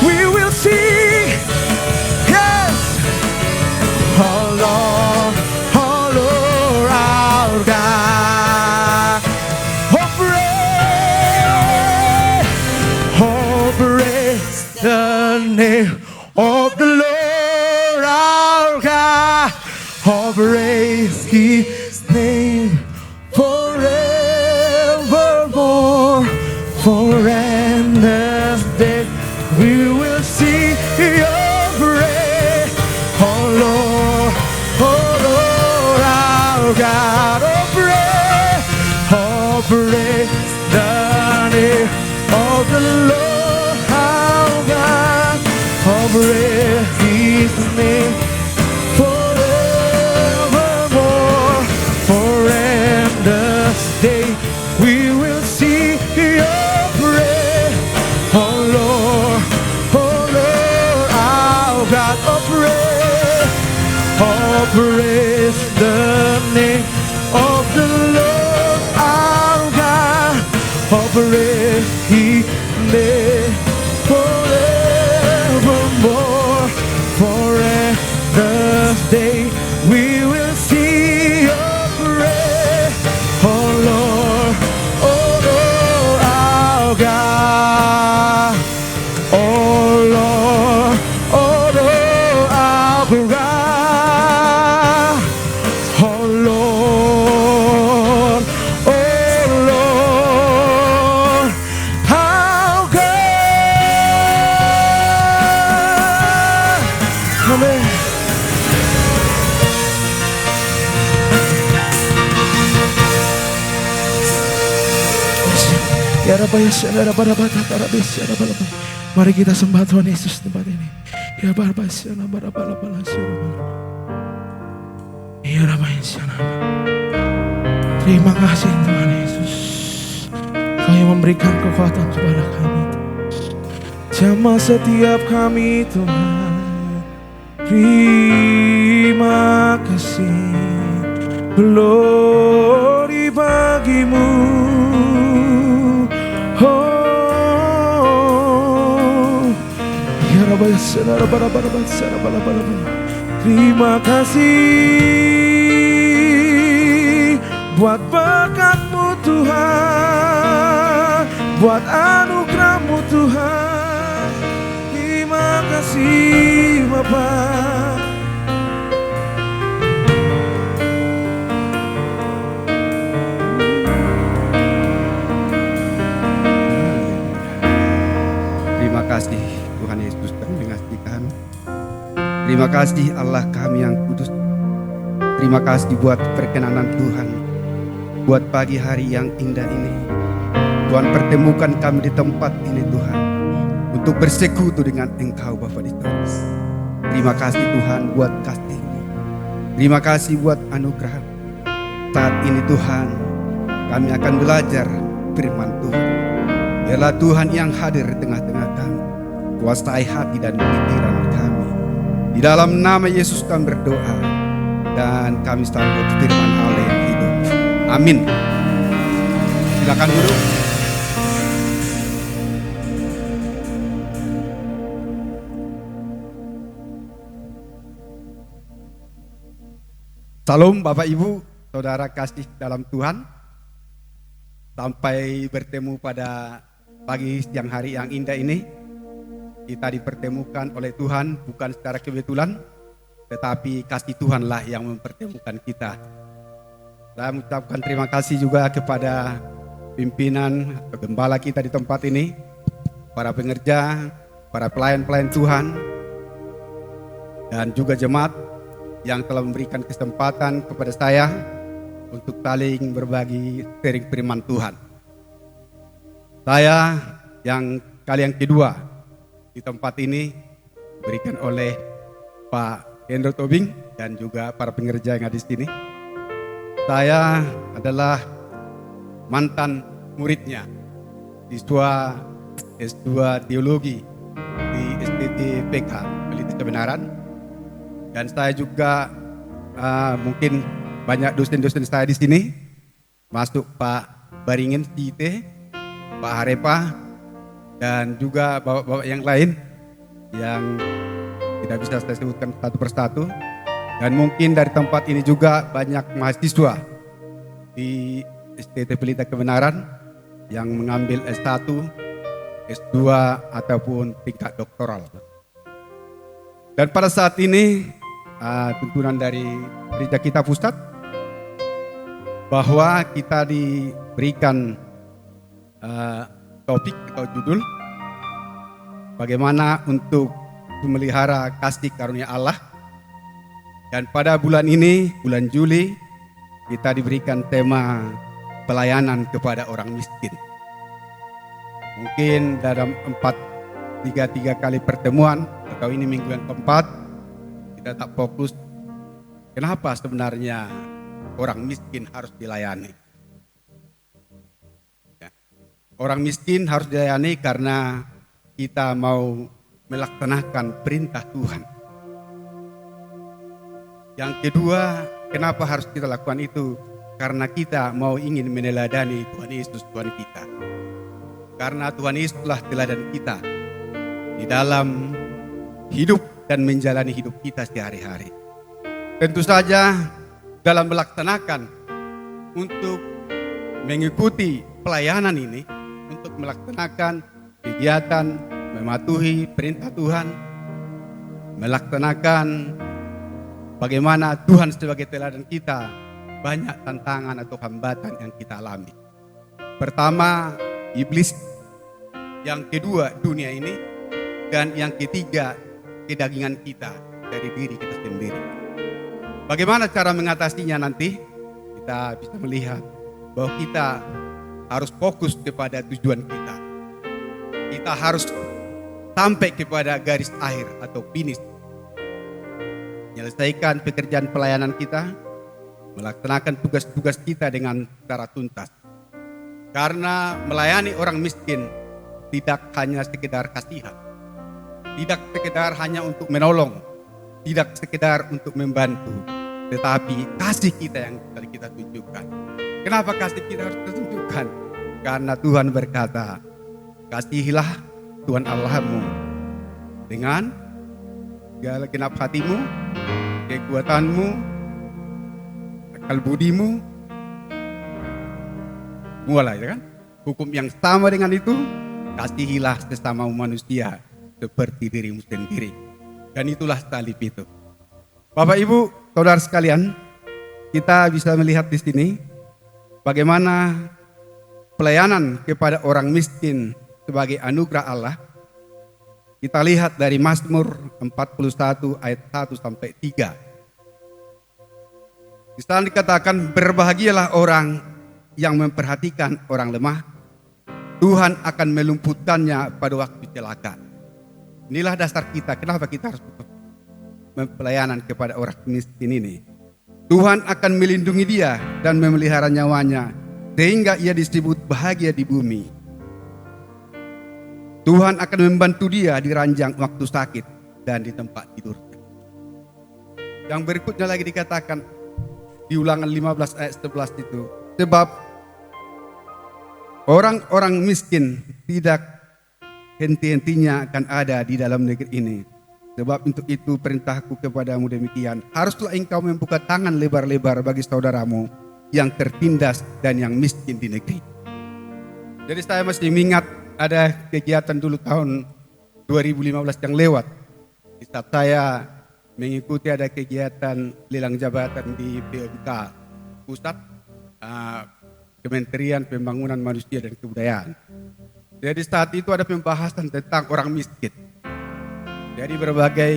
we will see. Yes, oh Lord, our God. Oh praise the name of the Lord our God. Oh praise His name forevermore. For in this day we will see your praise. Oh Lord, our God. Oh praise the name of the Lord our God. Oh praise His name forevermore. For in this day we will see your praise. Oh Lord, our God. Oh praise the name of the Lord our God. Oh praise His name forevermore. For in this day we will see your praise. Oh Lord, our God. Oh Lord, our God. Oh Lord, our God. Amen. Ya Rabbi, ya Rabbi, mari kita sembah Tuhan Yesus tempat ini. Ya Rabbi, ya Rabbi, terima kasih Tuhan Yesus. Kau yang memberikan kekuatan kepada kami. Jamah setiap kami Tuhan. Terima kasih. Glory bagimu. Terima kasih buat berkat-Mu Tuhan, buat anugerah-Mu Tuhan. Terima kasih Bapa. Terima kasih Tuhan Yesus kami mengasihi. Terima kasih Allah kami yang kudus. Terima kasih buat perkenanan Tuhan, buat pagi hari yang indah ini. Tuhan pertemukan kami di tempat ini Tuhan, untuk bersekutu dengan Engkau Bapa di atas. Terima kasih Tuhan buat kasih-Mu. Terima kasih buat anugerah. Saat ini Tuhan, kami akan belajar firman Tuhan. Biarlah Tuhan yang hadir di tengah-tengah kami, kuasai hati dan pikiran kami. Di dalam nama Yesus kami berdoa, dan kami sambut firman Allah yang hidup. Amin. Silakan duduk. Salam Bapak Ibu, Saudara kasih dalam Tuhan. Sampai bertemu pada pagi siang hari yang indah ini. Kita dipertemukan oleh Tuhan bukan secara kebetulan, tetapi kasih Tuhanlah yang mempertemukan kita. Saya mengucapkan terima kasih juga kepada pimpinan atau gembala kita di tempat ini, para pengerja, para pelayan-pelayan Tuhan, dan juga jemaat yang telah memberikan kesempatan kepada saya untuk saling berbagi sharing firman Tuhan. Saya yang kali yang kedua di tempat ini, diberikan oleh Pak Hendro Tobing dan juga para pengerja yang ada di sini. Saya adalah mantan muridnya, siswa S2 Teologi di STT PK, Pelita Kebenaran. Dan saya juga mungkin banyak dosen-dosen saya di sini, masuk Pak Baringin CIT, Pak Harepa, dan juga bapak-bapak yang lain yang tidak bisa saya sebutkan satu persatu. Dan mungkin dari tempat ini juga banyak mahasiswa di STT Pelita Kebenaran yang mengambil S1, S2 ataupun tingkat doktoral. Dan pada saat ini tuntunan dari Gereja Kita Pusat bahwa kita diberikan topik atau judul bagaimana untuk memelihara kasih karunia Allah. Dan pada bulan ini, bulan Juli, kita diberikan tema pelayanan kepada orang miskin. Mungkin dalam 3 kali pertemuan atau ini minggu yang keempat, kita tak fokus kenapa sebenarnya orang miskin harus dilayani. Ya. Orang miskin harus dilayani karena kita mau melaksanakan perintah Tuhan. Yang kedua, kenapa harus kita lakukan itu? Karena kita mau ingin meneladani Tuhan Yesus, Tuhan kita. Karena Tuhan Yesus telah teladan kita di dalam hidup dan menjalani hidup kita sehari-hari. Tentu saja dalam melaksanakan untuk mengikuti pelayanan ini, untuk melaksanakan kegiatan, mematuhi perintah Tuhan, melaksanakan bagaimana Tuhan sebagai teladan kita, banyak tantangan atau hambatan yang kita alami. Pertama, iblis. Yang kedua, dunia ini. Dan yang ketiga, kedagingan kita dari diri kita sendiri. Bagaimana cara mengatasinya nanti? Kita bisa melihat bahwa kita harus fokus kepada tujuan kita. Kita harus sampai kepada garis akhir atau finish. Menyelesaikan pekerjaan pelayanan kita, melaksanakan tugas-tugas kita dengan secara tuntas. Karena melayani orang miskin tidak hanya sekedar kasihan, tidak sekedar hanya untuk menolong, tidak sekedar untuk membantu, tetapi kasih kita yang kita tunjukkan. Kenapa kasih kita harus ditunjukkan? Karena Tuhan berkata, kasihilah Tuhan Allahmu dengan segala genap hatimu, kekuatanmu, akal budimu, mulai kan? Hukum yang sama dengan itu, kasihilah sesama manusia seperti dirimu sendiri. Dan itulah salib itu. Bapak Ibu, saudara sekalian, kita bisa melihat di sini bagaimana pelayanan kepada orang miskin sebagai anugerah Allah. Kita lihat dari Mazmur 41 ayat 1 sampai 3. Di sana dikatakan, berbahagialah orang yang memperhatikan orang lemah. Tuhan akan melumpuhkannya pada waktu celaka. Inilah dasar kita, kenapa kita harus mempelayanan kepada orang miskin ini. Tuhan akan melindungi dia dan memelihara nyawanya, sehingga ia disebut bahagia di bumi. Tuhan akan membantu dia di ranjang waktu sakit dan di tempat tidurnya. Yang berikutnya lagi dikatakan di Ulangan 15 ayat 11 itu, sebab orang-orang miskin tidak henti-hentinya akan ada di dalam negeri ini. Sebab untuk itu perintahku kepadamu demikian, haruslah engkau membuka tangan lebar-lebar bagi saudaramu yang tertindas dan yang miskin di negeri. Jadi saya masih ingat ada kegiatan dulu tahun 2015 yang lewat. Di saat saya mengikuti ada kegiatan lelang jabatan di PMK Pusat, Kementerian Pembangunan Manusia dan Kebudayaan. Jadi saat itu ada pembahasan tentang orang miskin. Jadi berbagai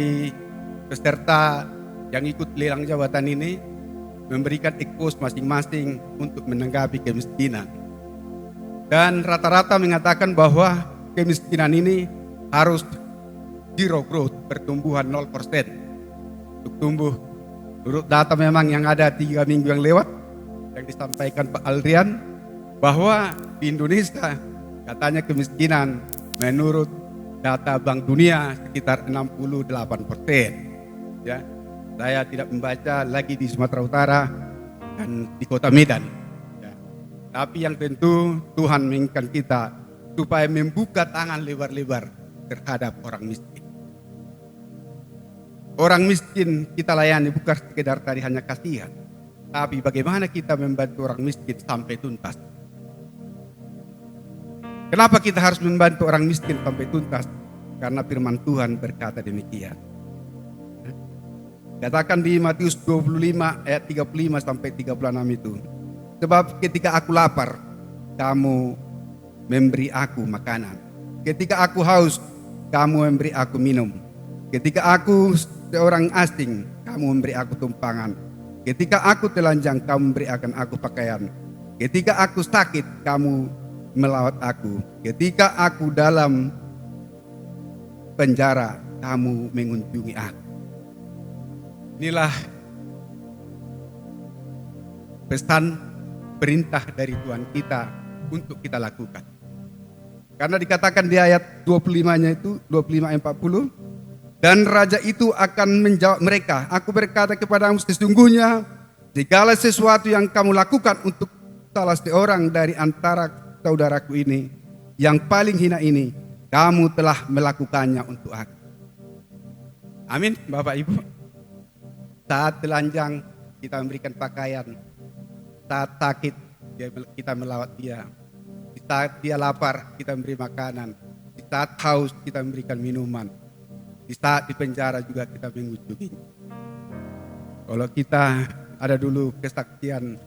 peserta yang ikut lelang jabatan ini memberikan ekspos masing-masing untuk menanggapi kemiskinan. Dan rata-rata mengatakan bahwa kemiskinan ini harus zero growth, pertumbuhan 0%. Untuk tumbuh, menurut data memang yang ada 3 minggu yang lewat, yang disampaikan Pak Aldrian, bahwa di Indonesia katanya kemiskinan menurut data Bank Dunia sekitar 68%. Ya, saya tidak membaca lagi di Sumatera Utara dan di Kota Medan. Ya. Tapi yang tentu Tuhan menginginkan kita supaya membuka tangan lebar-lebar terhadap orang miskin. Orang miskin kita layani bukan sekedar tadi hanya kasihan, tapi bagaimana kita membantu orang miskin sampai tuntas. Kenapa kita harus membantu orang miskin sampai tuntas? Karena firman Tuhan berkata demikian. Katakan di Matius 25 ayat 35 sampai 36 itu. Sebab ketika aku lapar, kamu memberi aku makanan. Ketika aku haus, kamu memberi aku minum. Ketika aku seorang asing, kamu memberi aku tumpangan. Ketika aku telanjang, kamu memberi akan aku pakaian. Ketika aku sakit, kamu melawat aku. Ketika aku dalam penjara, kamu mengunjungi aku. Inilah pesan perintah dari Tuhan kita untuk kita lakukan. Karena dikatakan di ayat 25-nya itu, 25 ayat 40, dan raja itu akan menjawab mereka, aku berkata kepadamu sesungguhnya segala sesuatu yang kamu lakukan untuk salah seorang dari antara saudaraku ini, yang paling hina ini, kamu telah melakukannya untuk aku. Amin, Bapak Ibu. Saat telanjang kita memberikan pakaian, saat sakit kita melawat dia, di saat dia lapar kita memberi makanan, di saat haus kita memberikan minuman, di saat di penjara juga kita mengunjungi. Kalau kita ada dulu kesaksian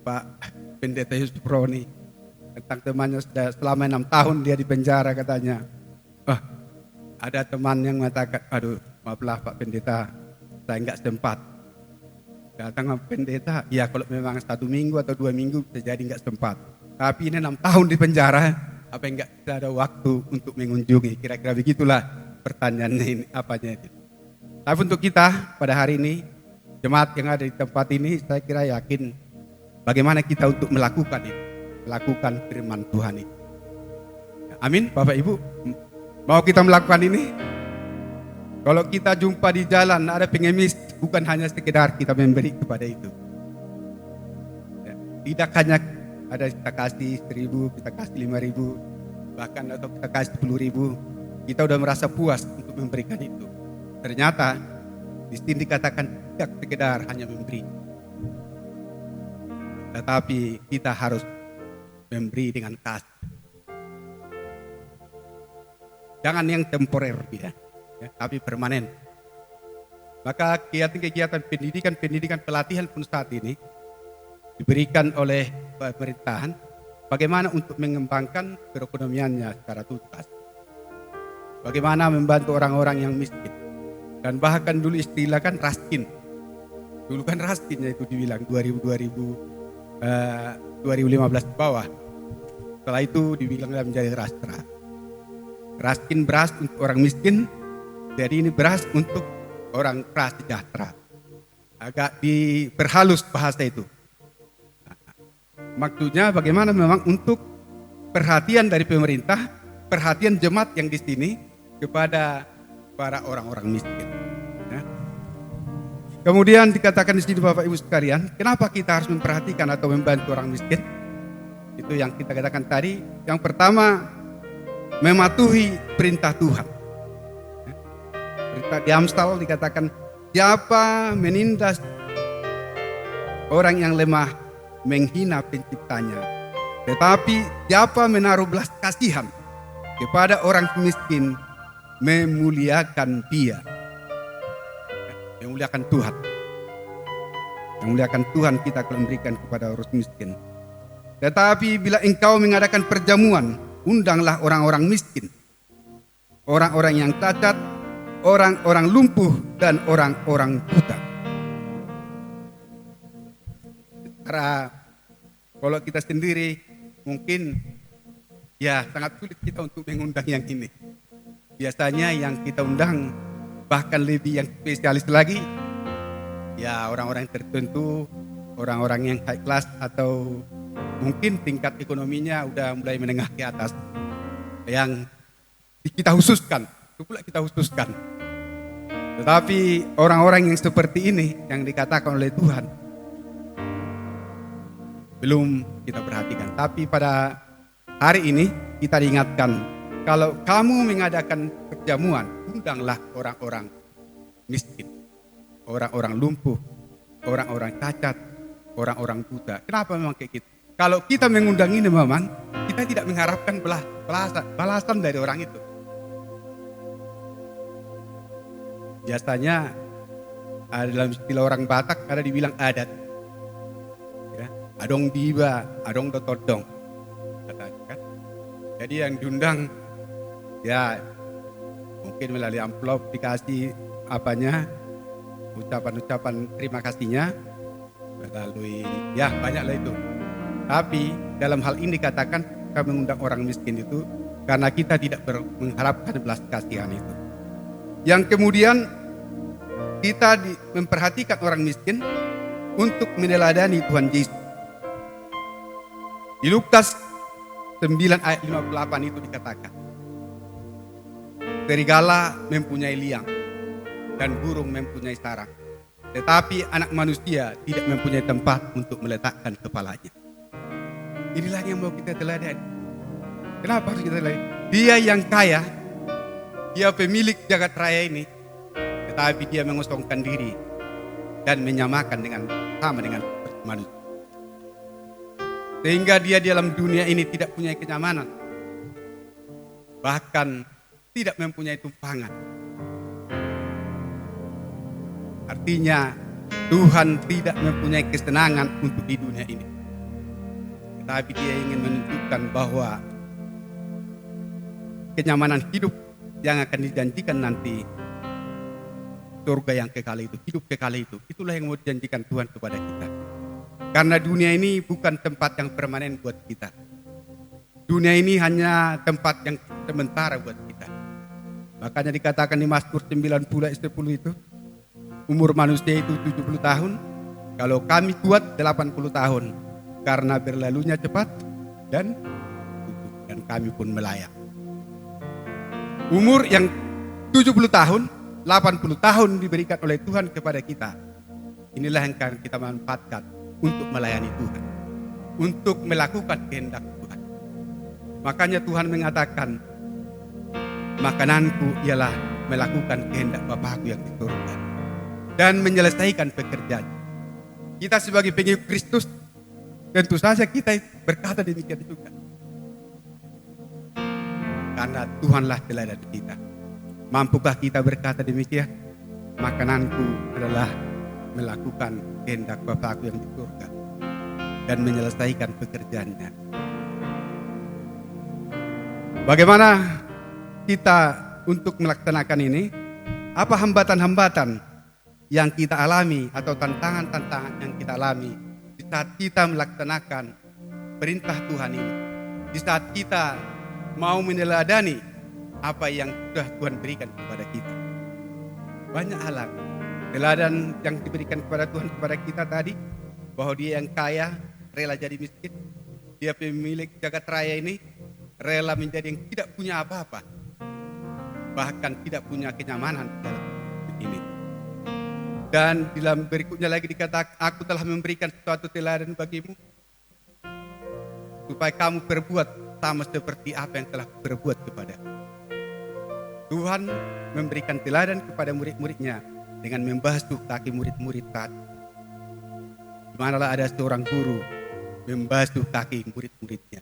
Pak Pendeta Yusuf Roni tentang temannya sudah selama 6 tahun dia di penjara katanya. Ada teman yang mengatakan, aduh maaflah Pak Pendeta, saya enggak sempat. Datang Pak Pendeta, ya kalau memang 1 minggu atau 2 minggu bisa jadi enggak sempat. Tapi ini 6 tahun di penjara, apa enggak kita ada waktu untuk mengunjungi? Kira-kira begitulah pertanyaannya ini, apanya itu. Tapi untuk kita pada hari ini, jemaat yang ada di tempat ini, saya kira yakin bagaimana kita untuk melakukan itu, melakukan firman Tuhan itu. Amin, Bapak Ibu. Mau kita melakukan ini? Kalau kita jumpa di jalan ada pengemis, bukan hanya sekedar kita memberi kepada itu. Tidak hanya ada kita kasih 1.000, kita kasih 5.000, bahkan atau kita kasih 10.000, kita udah merasa puas untuk memberikan itu. Ternyata di sini dikatakan tidak sekedar hanya memberi, tetapi kita harus memberi dengan kasih. Jangan yang temporer ya, tapi permanen. Maka kegiatan-kegiatan pendidikan pelatihan pun saat ini diberikan oleh pemerintahan bagaimana untuk mengembangkan perekonomiannya secara tuntas. Bagaimana membantu orang-orang yang miskin. Dan bahkan dulu istilah kan raskin. Dulu kan raskinnya itu dibilang 2015 ke bawah. Setelah itu dibilang menjadi rastra. Raskin beras untuk orang miskin, jadi ini beras untuk orang prasejahtera. Agak diperhalus bahasa itu. Maksudnya bagaimana memang untuk perhatian dari pemerintah, perhatian jemaat yang di sini kepada para orang-orang miskin. Ya. Kemudian dikatakan di sini Bapak Ibu sekalian, kenapa kita harus memperhatikan atau membantu orang miskin? Itu yang kita katakan tadi. Yang pertama, mematuhi perintah Tuhan. Perintah di Amsal dikatakan, siapa menindas orang yang lemah menghina penciptanya, tetapi siapa menaruh belas kasihan kepada orang miskin memuliakan dia. Memuliakan Tuhan. Memuliakan Tuhan kita kalau memberikan kepada orang miskin. Tetapi bila engkau mengadakan perjamuan, undanglah orang-orang miskin, orang-orang yang cacat, orang-orang lumpuh, dan orang-orang buta. Karena kalau kita sendiri mungkin ya sangat sulit kita untuk mengundang yang ini. biasanya yang kita undang bahkan lebih yang spesialis lagi, ya orang-orang tertentu, orang-orang yang high class atau mungkin tingkat ekonominya udah mulai menengah ke atas, yang kita khususkan, itu pula kita khususkan. Tetapi orang-orang yang seperti ini yang dikatakan oleh Tuhan belum kita perhatikan. Tapi pada hari ini kita diingatkan, kalau kamu mengadakan perjamuan, undanglah orang-orang miskin, orang-orang lumpuh, orang-orang cacat, orang-orang buta. Kenapa memang kayak gitu? Kalau kita mengundang ini memang kita tidak mengharapkan balasan dari orang itu. Biasanya dalam istilah orang Batak ada dibilang adat, ya, adong diba, adong dotodong, katakan. Jadi yang diundang ya mungkin melalui amplop dikasih apanya, ucapan-ucapan terima kasihnya, melalui ya banyaklah itu. Tapi dalam hal ini dikatakan kami mengundang orang miskin itu karena kita tidak mengharapkan belas kasihan itu. Yang kemudian kita memperhatikan orang miskin untuk meneladani Tuhan Yesus. Di Lukas 9 ayat 58 itu dikatakan, serigala mempunyai liang dan burung mempunyai sarang, tetapi anak manusia tidak mempunyai tempat untuk meletakkan kepalanya. Inilah yang mau kita teladani. Kenapa harus kita teladani? Dia yang kaya, dia pemilik jagat raya ini, tetapi dia mengosongkan diri dan menyamakan sama dengan manusia. Sehingga dia dalam dunia ini tidak punya kenyamanan, bahkan tidak mempunyai tumpangan. Artinya Tuhan tidak mempunyai kesenangan untuk di dunia ini, tetapi dia ingin menunjukkan bahwa kenyamanan hidup yang akan dijanjikan nanti, surga yang kekal itu, hidup kekal itu, itulah yang mau dijanjikan Tuhan kepada kita. Karena dunia ini bukan tempat yang permanen buat kita. Dunia ini hanya tempat yang sementara buat kita. Makanya dikatakan di Mazmur 90 ayat 10 itu, umur manusia itu 70 tahun, kalau kami kuat 80 tahun, karena berlalunya cepat dan kami pun melayang. Umur yang 70 tahun, 80 tahun diberikan oleh Tuhan kepada kita. Inilah yang akan kita manfaatkan untuk melayani Tuhan, untuk melakukan kehendak Tuhan. Makanya Tuhan mengatakan, makananku ialah melakukan kehendak Bapakku yang di surga dan menyelesaikan pekerjaan. Kita sebagai pengikut Kristus, tentu saja kita berkata demikian juga. Karena Tuhanlah teladan kita. Mampukah kita berkata demikian? Makananku adalah melakukan kehendak Bapakku yang di surga dan menyelesaikan pekerjaannya. Bagaimana kita untuk melaksanakan ini? Apa hambatan-hambatan yang kita alami atau tantangan-tantangan yang kita alami di saat kita melaksanakan perintah Tuhan ini? Di saat kita mau meneladani apa yang sudah Tuhan berikan kepada kita. Banyak hal. Teladan yang diberikan kepada Tuhan kepada kita tadi, bahwa dia yang kaya rela jadi miskin, dia pemilik jagat raya ini rela menjadi yang tidak punya apa-apa, bahkan tidak punya kenyamanan dalam hidup ini. Dan dalam berikutnya lagi dikatakan, aku telah memberikan suatu teladan bagimu supaya kamu berbuat sama seperti apa yang telah berbuat kepada Tuhan. Memberikan teladan kepada murid-muridnya dengan membasuh kaki murid-murid tadi. Di manalah ada seorang guru membasuh kaki murid-muridnya.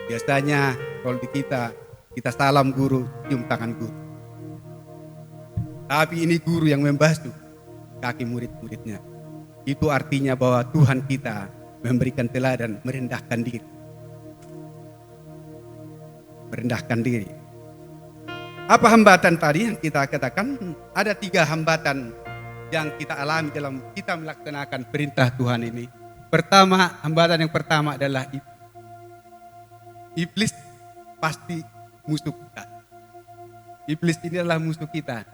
Biasanya kalau di kita salam guru, cium tangan guru. Tapi ini guru yang membasuh kaki murid-muridnya. Itu artinya bahwa Tuhan kita memberikan teladan merendahkan diri. Merendahkan diri. Apa hambatan tadi yang kita katakan? Ada 3 hambatan yang kita alami dalam kita melaksanakan perintah Tuhan ini. Pertama, hambatan yang pertama adalah iblis pasti musuh kita. Iblis ini adalah musuh kita.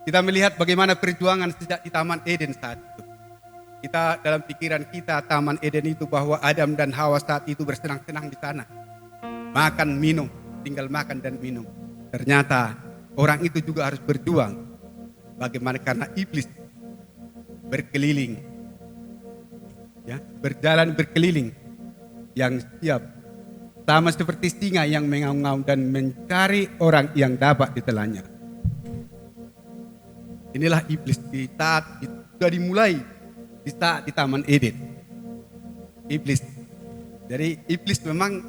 Kita melihat bagaimana perjuangan sejak di Taman Eden saat itu. Kita dalam pikiran kita Taman Eden itu bahwa Adam dan Hawa saat itu bersenang-senang di sana. Makan, minum, tinggal makan dan minum. Ternyata orang itu juga harus berjuang. Bagaimana karena iblis berkeliling. Ya, berjalan berkeliling yang siap. Sama seperti singa yang mengaum-ngaum dan mencari orang yang dapat ditelannya. Inilah iblis di saat sudah dimulai di saat di Taman Eden. Iblis. Jadi iblis memang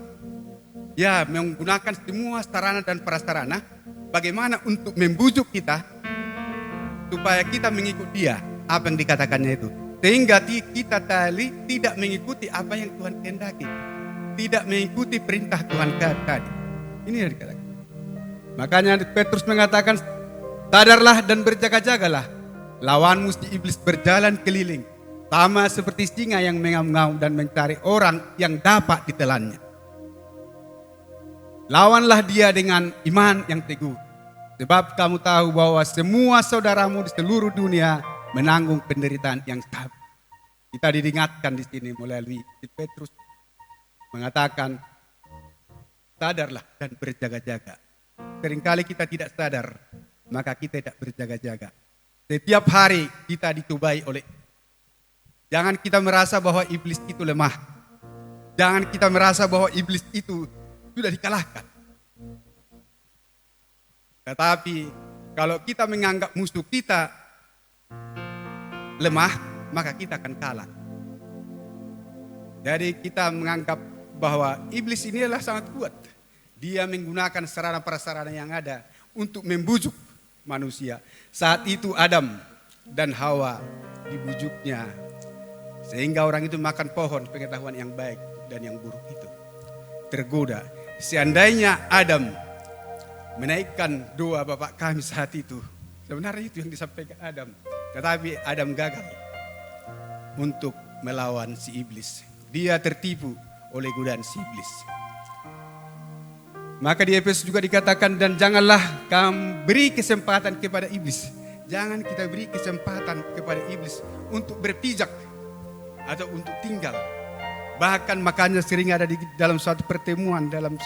ya menggunakan semua sarana dan prasarana bagaimana untuk membujuk kita supaya kita mengikuti dia apa yang dikatakannya itu. Sehingga kita tidak mengikuti apa yang Tuhan kehendaki. Tidak mengikuti perintah Tuhan tadi. Ini yang dikatakan. Makanya Petrus mengatakan, sadarlah dan berjaga-jagalah. Lawanmu si iblis berjalan keliling. Sama seperti singa yang mengaum-ngaum dan mencari orang yang dapat ditelannya. Lawanlah dia dengan iman yang teguh. Sebab kamu tahu bahwa semua saudaramu di seluruh dunia menanggung penderitaan yang sama. Kita diingatkan di sini melalui Petrus mengatakan, sadarlah dan berjaga-jaga. Seringkali kita tidak sadar, maka kita tidak berjaga-jaga. Setiap hari kita dicobai oleh. Jangan kita merasa bahwa iblis itu lemah. Jangan kita merasa bahwa iblis itu sudah dikalahkan. Tetapi kalau kita menganggap musuh kita lemah, maka kita akan kalah. Jadi kita menganggap bahwa iblis ini adalah sangat kuat. Dia menggunakan sarana prasarana yang ada untuk membujuk manusia. Saat itu Adam dan Hawa dibujuknya. Sehingga orang itu makan pohon pengetahuan yang baik dan yang buruk itu. Tergoda. Seandainya Adam menaikkan doa Bapak kami saat itu. Sebenarnya itu yang disampaikan Adam. Tetapi Adam gagal untuk melawan si iblis. Dia tertipu oleh godaan si iblis. Maka di Efesus juga dikatakan, dan janganlah kamu beri kesempatan kepada iblis. Jangan kita beri kesempatan kepada iblis untuk berpijak atau untuk tinggal. Bahkan makanya sering ada di dalam suatu pertemuan, dalam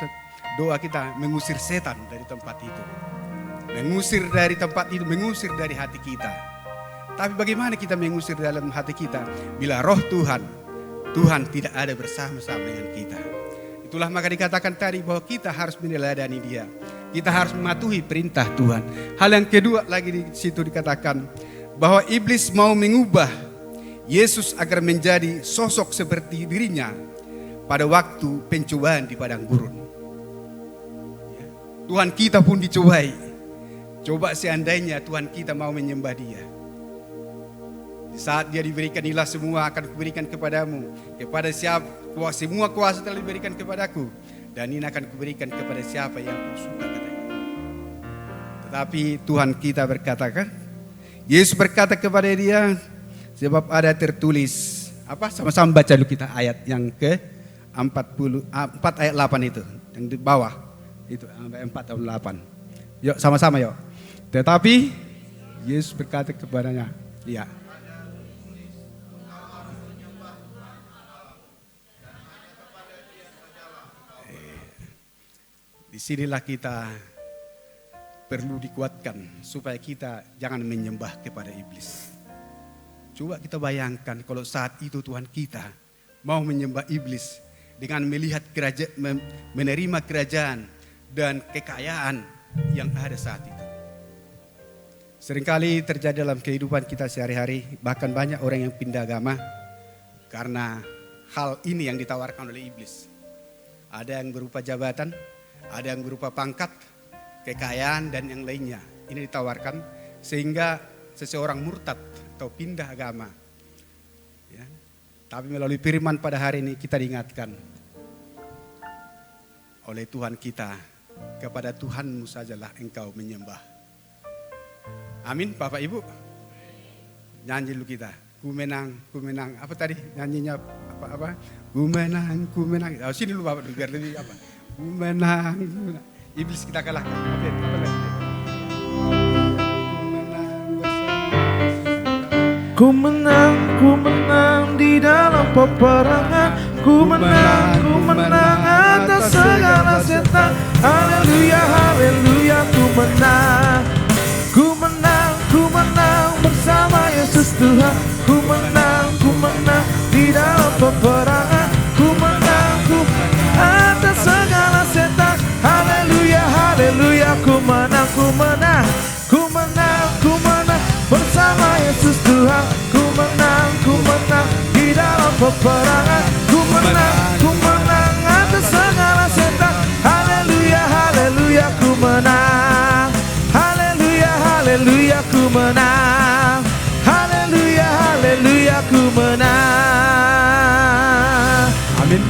doa kita mengusir setan dari tempat itu. Mengusir dari tempat itu, mengusir dari hati kita. Tapi bagaimana kita mengusir dalam hati kita? Bila roh Tuhan tidak ada bersama-sama dengan kita. Itulah maka dikatakan tadi bahwa kita harus meneladani dia. Kita harus mematuhi perintah Tuhan. Hal yang kedua lagi di situ dikatakan bahwa iblis mau mengubah Yesus agar menjadi sosok seperti dirinya pada waktu pencobaan di padang gurun. Tuhan kita pun dicobai. Coba seandainya Tuhan kita mau menyembah dia. Di saat dia diberikan inilah semua akan kuberikan kepadamu. Kepada siapa, semua kuasa telah diberikan kepadaku. Dan ini akan kuberikan kepada siapa yang kusuka katanya. Tetapi Tuhan kita berkatakan, Yesus berkata kepada dia, sebab ada tertulis, apa? Sama-sama baca dulu kita ayat yang ke 4 ayat 8 itu. Yang di bawah, itu 4 ayat 8. Yuk sama-sama yuk. Tetapi Yesus berkata kepadanya, ya. Disinilah kita perlu dikuatkan supaya kita jangan menyembah kepada iblis. Coba kita bayangkan kalau saat itu Tuhan kita mau menyembah iblis dengan melihat menerima kerajaan dan kekayaan yang ada saat itu. Seringkali terjadi dalam kehidupan kita sehari-hari, bahkan banyak orang yang pindah agama karena hal ini yang ditawarkan oleh iblis. Ada yang berupa jabatan, ada yang berupa pangkat, kekayaan dan yang lainnya. Ini ditawarkan sehingga seseorang murtad atau pindah agama. Ya. Tapi melalui firman pada hari ini kita diingatkan oleh Tuhan kita, kepada Tuhanmu sajalah engkau menyembah. Amin Bapak Ibu. Nyanyi dulu kita. Ku menang. Apa tadi nyanyinya apa? Ku menang. Oh, sini dulu Bapak biar lebih apa? Ku menang. Iblis kita kalahkan. Apa lagi? Ku menang di dalam peperangan. Ku menang atas segala setan. Haleluya, haleluya, ku menang. Ku menang bersama Yesus Tuhan. Ku menang di dalam peperangan. Ku menang atas segala setan. Haleluya, haleluya, ku menang bersama Yesus Tuhan. Ku menang di dalam peperangan. Ku menang atas segala setan. Haleluya, haleluya, ku menang. Haleluya, haleluya, ku menang. Haleluya, haleluya, ku menang. Amin.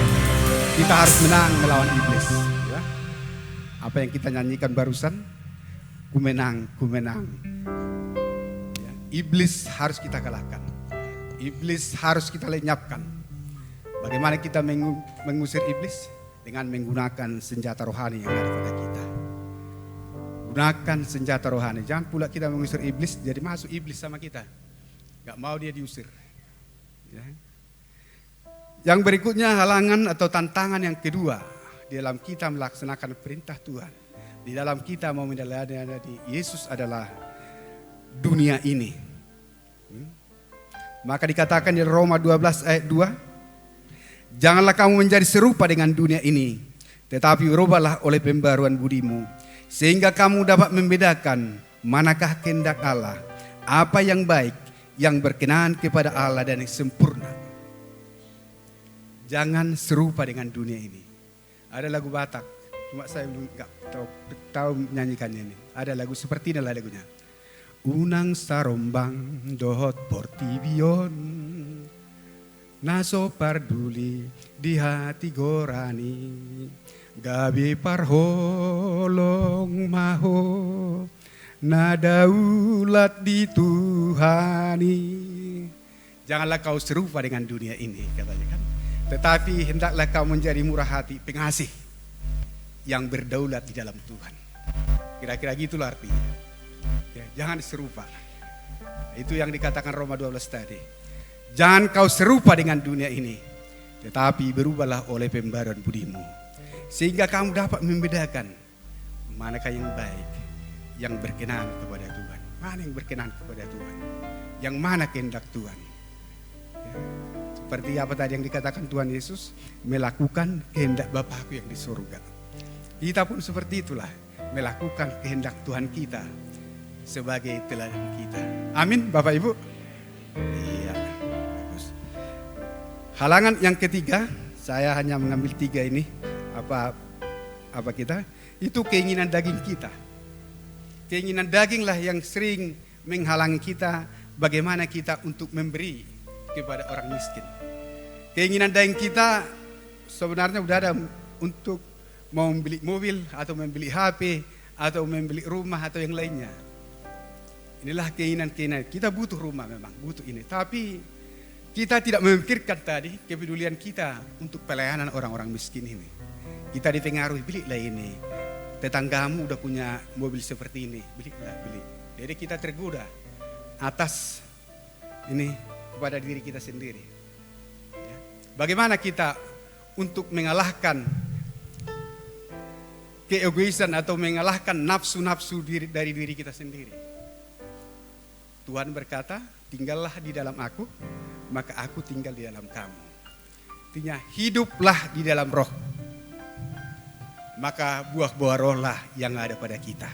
Kita harus menang melawan iblis. Ya. Apa yang kita nyanyikan barusan, ku menang. Ya. Iblis harus kita kalahkan. Iblis harus kita lenyapkan. Bagaimana kita mengusir iblis? Dengan menggunakan senjata rohani yang ada pada kita. Gunakan senjata rohani. Jangan pula kita mengusir iblis, jadi masuk iblis sama kita. Gak mau dia diusir. Ya. Yang berikutnya halangan atau tantangan yang kedua di dalam kita melaksanakan perintah Tuhan. Di dalam kita mau meneladani Yesus adalah dunia ini. Maka dikatakan di Roma 12 ayat 2, janganlah kamu menjadi serupa dengan dunia ini, tetapi berubahlah oleh pembaruan budimu, sehingga kamu dapat membedakan manakah kehendak Allah, apa yang baik, yang berkenan kepada Allah dan yang sempurna. Jangan serupa dengan dunia ini. Ada lagu Batak, cuma saya belum tahu menyanyikannya ini. Ada lagu seperti inilah lagunya. Unang sarombang dohot portibion, naso parduli di hati gorani, gabi parholong maho, nadaulat di Tuhani. Janganlah kau serupa dengan dunia ini, katanya kan. Tetapi hendaklah kau menjadi murah hati, pengasih, yang berdaulat di dalam Tuhan. Kira-kira gitulah artinya. Ya, jangan serupa. Itu yang dikatakan Roma 12 tadi. Jangan kau serupa dengan dunia ini, tetapi berubahlah oleh pembaruan budimu, sehingga kamu dapat membedakan manakah yang baik, yang berkenan kepada Tuhan. Mana yang berkenan kepada Tuhan? Yang mana kehendak Tuhan? Ya. Seperti apa tadi yang dikatakan Tuhan Yesus, melakukan kehendak Bapakku yang di surga. Kita pun seperti itulah, melakukan kehendak Tuhan kita sebagai teladan kita. Amin, Bapak Ibu. Iya, bagus. Halangan yang ketiga, saya hanya mengambil 3 ini. Apa kita? Itu keinginan daging kita. Keinginan daginglah yang sering menghalangi kita bagaimana kita untuk memberi kepada orang miskin. Keinginan daging kita sebenarnya udah ada untuk mau membeli mobil atau membeli HP atau membeli rumah atau yang lainnya. Inilah keinginan kita butuh rumah, memang butuh ini. Tapi kita tidak memikirkan tadi kepedulian kita untuk pelayanan orang-orang miskin ini. Kita dipengaruhi, belilah ini. Tetanggamu udah punya mobil seperti ini, belilah, beli. Jadi kita tergoda atas ini kepada diri kita sendiri. Ya. Bagaimana kita untuk mengalahkan keegoisan atau mengalahkan nafsu-nafsu dari diri kita sendiri? Tuhan berkata, tinggallah di dalam aku, maka aku tinggal di dalam kamu. Artinya hiduplah di dalam roh, maka buah-buah roh lah yang ada pada kita.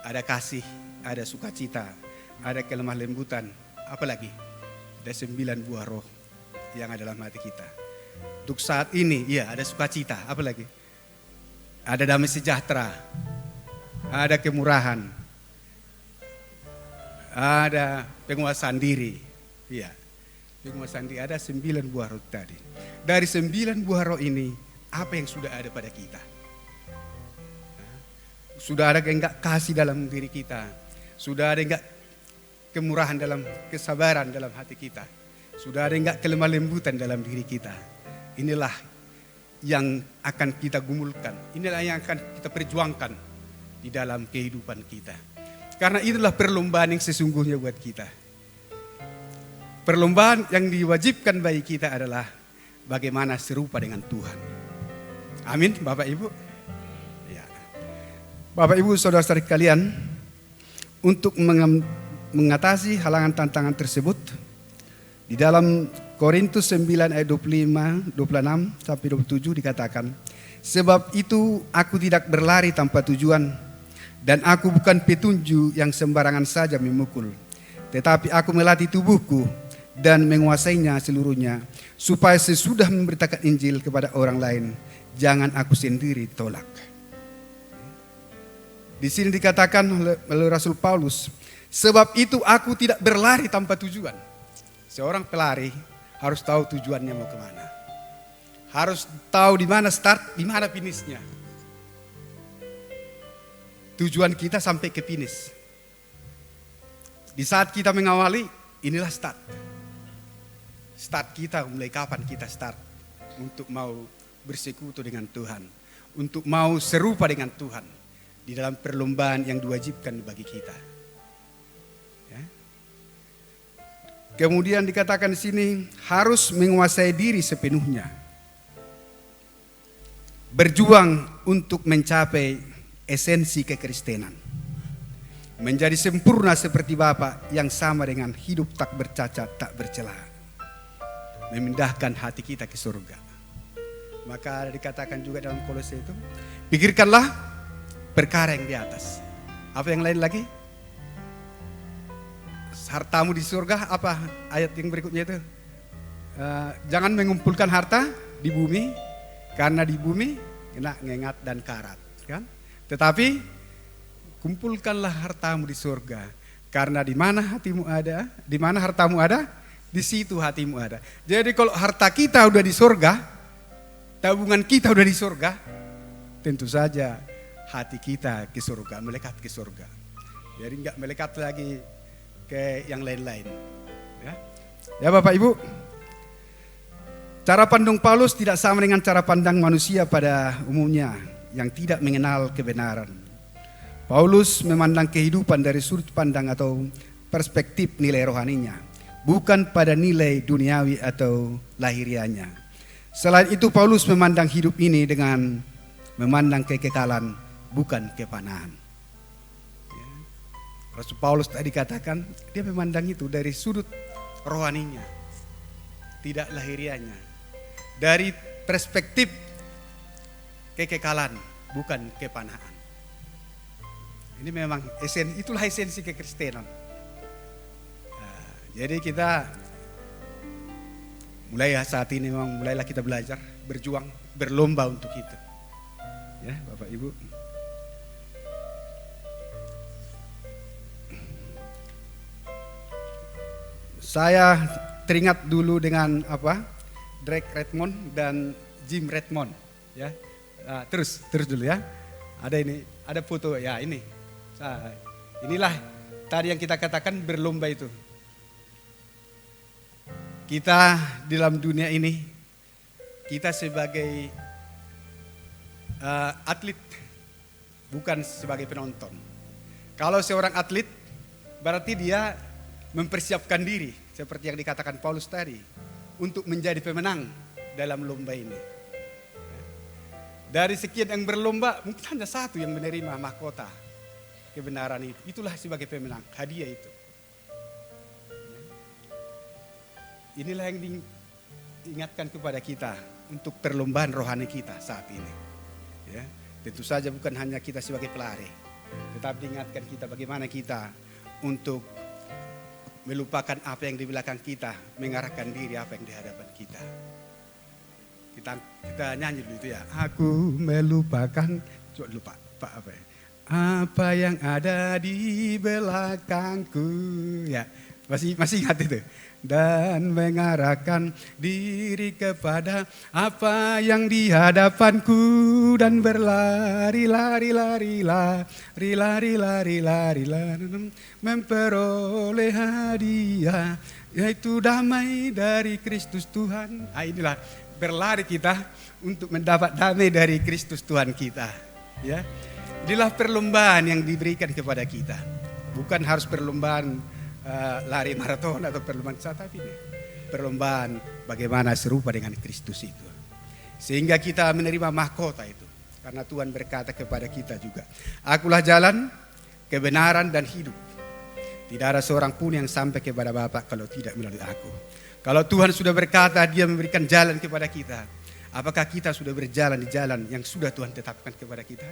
Ada kasih, ada sukacita, ada kelemah lembutan, apalagi ada 9 buah roh yang ada dalam hati kita. Untuk saat ini, ya ada sukacita, apalagi ada damai sejahtera, ada kemurahan, ada penguasaan diri. Ya, penguasaan diri, ada 9 buah roh tadi. Dari 9 buah roh ini, apa yang sudah ada pada kita? Sudah ada enggak kasih dalam diri kita? Sudah ada enggak kemurahan dalam kesabaran dalam hati kita? Sudah ada enggak kelemah lembutan dalam diri kita? Inilah yang akan kita gumulkan. Inilah yang akan kita perjuangkan di dalam kehidupan kita. Karena itulah perlombaan yang sesungguhnya buat kita. perlombaan yang diwajibkan bagi kita adalah bagaimana serupa dengan Tuhan. Amin, Bapak Ibu. Ya. Bapak Ibu, saudara-saudari kalian, untuk mengatasi halangan tantangan tersebut, di dalam Korintus 9 ayat 25, 26 sampai 27 dikatakan, sebab itu aku tidak berlari tanpa tujuan, dan aku bukan petunjuk yang sembarangan saja memukul, tetapi aku melatih tubuhku dan menguasainya seluruhnya, supaya sesudah memberitakan Injil kepada orang lain, jangan aku sendiri tolak. Di sini dikatakan oleh Rasul Paulus, sebab itu aku tidak berlari tanpa tujuan. Seorang pelari harus tahu tujuannya mau kemana. Harus tahu di mana start, di mana finishnya. Tujuan kita sampai ke finish. Di saat kita mengawali, inilah start. Start kita mulai kapan kita start untuk mau bersekutu dengan Tuhan, untuk mau serupa dengan Tuhan di dalam perlombaan yang diwajibkan bagi kita. Ya. Kemudian dikatakan di sini harus menguasai diri sepenuhnya, berjuang untuk mencapai esensi kekristenan, menjadi sempurna seperti Bapa yang sama dengan hidup tak bercacat, tak bercela, memindahkan hati kita ke surga. Maka dikatakan juga dalam Kolose itu, pikirkanlah perkara yang di atas. Apa yang lain lagi? Hartamu di surga, apa ayat yang berikutnya itu? Jangan mengumpulkan harta di bumi, karena di bumi kena ngengat dan karat, kan? Tetapi kumpulkanlah hartamu di surga, karena di mana hatimu ada, di mana hartamu ada, di situ hatimu ada. Jadi kalau harta kita udah di surga, tabungan kita udah di surga, tentu saja hati kita ke surga, melekat ke surga. Jadi enggak melekat lagi ke yang lain-lain. Ya Bapak Ibu, cara pandang Paulus tidak sama dengan cara pandang manusia pada umumnya yang tidak mengenal kebenaran. Paulus memandang kehidupan dari sudut pandang atau perspektif nilai rohaninya, bukan pada nilai duniawi atau lahirianya. Selain itu Paulus memandang hidup ini dengan memandang kekekalan, bukan kepanahan. Ya. Rasul Paulus tadi katakan dia memandang itu dari sudut rohaninya, tidak lahirianya. Dari perspektif kekekalan, bukan kepanahan. Ini memang itulah esensi kekristenan. Nah, jadi kita mulai saat ini memang mulailah kita belajar, berjuang, berlomba untuk itu. Ya, Bapak Ibu. Saya teringat dulu dengan Drake Redmond dan Jim Redmond, ya. Nah, terus dulu ya. Ada foto ya ini. Nah, inilah tadi yang kita katakan berlomba itu. Kita dalam dunia ini, kita sebagai atlet, bukan sebagai penonton. Kalau seorang atlet, berarti dia mempersiapkan diri, seperti yang dikatakan Paulus tadi, untuk menjadi pemenang dalam lomba ini. Dari sekian yang berlomba, mungkin hanya satu yang menerima mahkota kebenaran itu. Itulah sebagai pemenang, hadiah itu. Inilah yang diingatkan kepada kita untuk perlombaan rohani kita saat ini. Ya, tentu saja bukan hanya kita sebagai pelari, tetapi diingatkan kita bagaimana kita untuk melupakan apa yang di belakang kita, mengarahkan diri apa yang di hadapan kita. Kita nyanyi dulu itu ya. Aku melupakan, coba lupa Pak apa ya? Apa yang ada di belakangku, ya masih ingat itu. Dan mengarahkan diri kepada apa yang di hadapanku dan berlari memperoleh hadiah, yaitu damai dari Kristus Tuhan. Inilah berlari kita untuk mendapat damai dari Kristus Tuhan kita. Ya, inilah perlombaan yang diberikan kepada kita. Bukan harus perlombaan lari maraton atau perlombaan saat ini. Perlombaan bagaimana serupa dengan Kristus itu. Sehingga kita menerima mahkota itu. Karena Tuhan berkata kepada kita juga, akulah jalan, kebenaran dan hidup. Tidak ada seorang pun yang sampai kepada Bapa kalau tidak melalui aku. Kalau Tuhan sudah berkata dia memberikan jalan kepada kita, apakah kita sudah berjalan di jalan yang sudah Tuhan tetapkan kepada kita?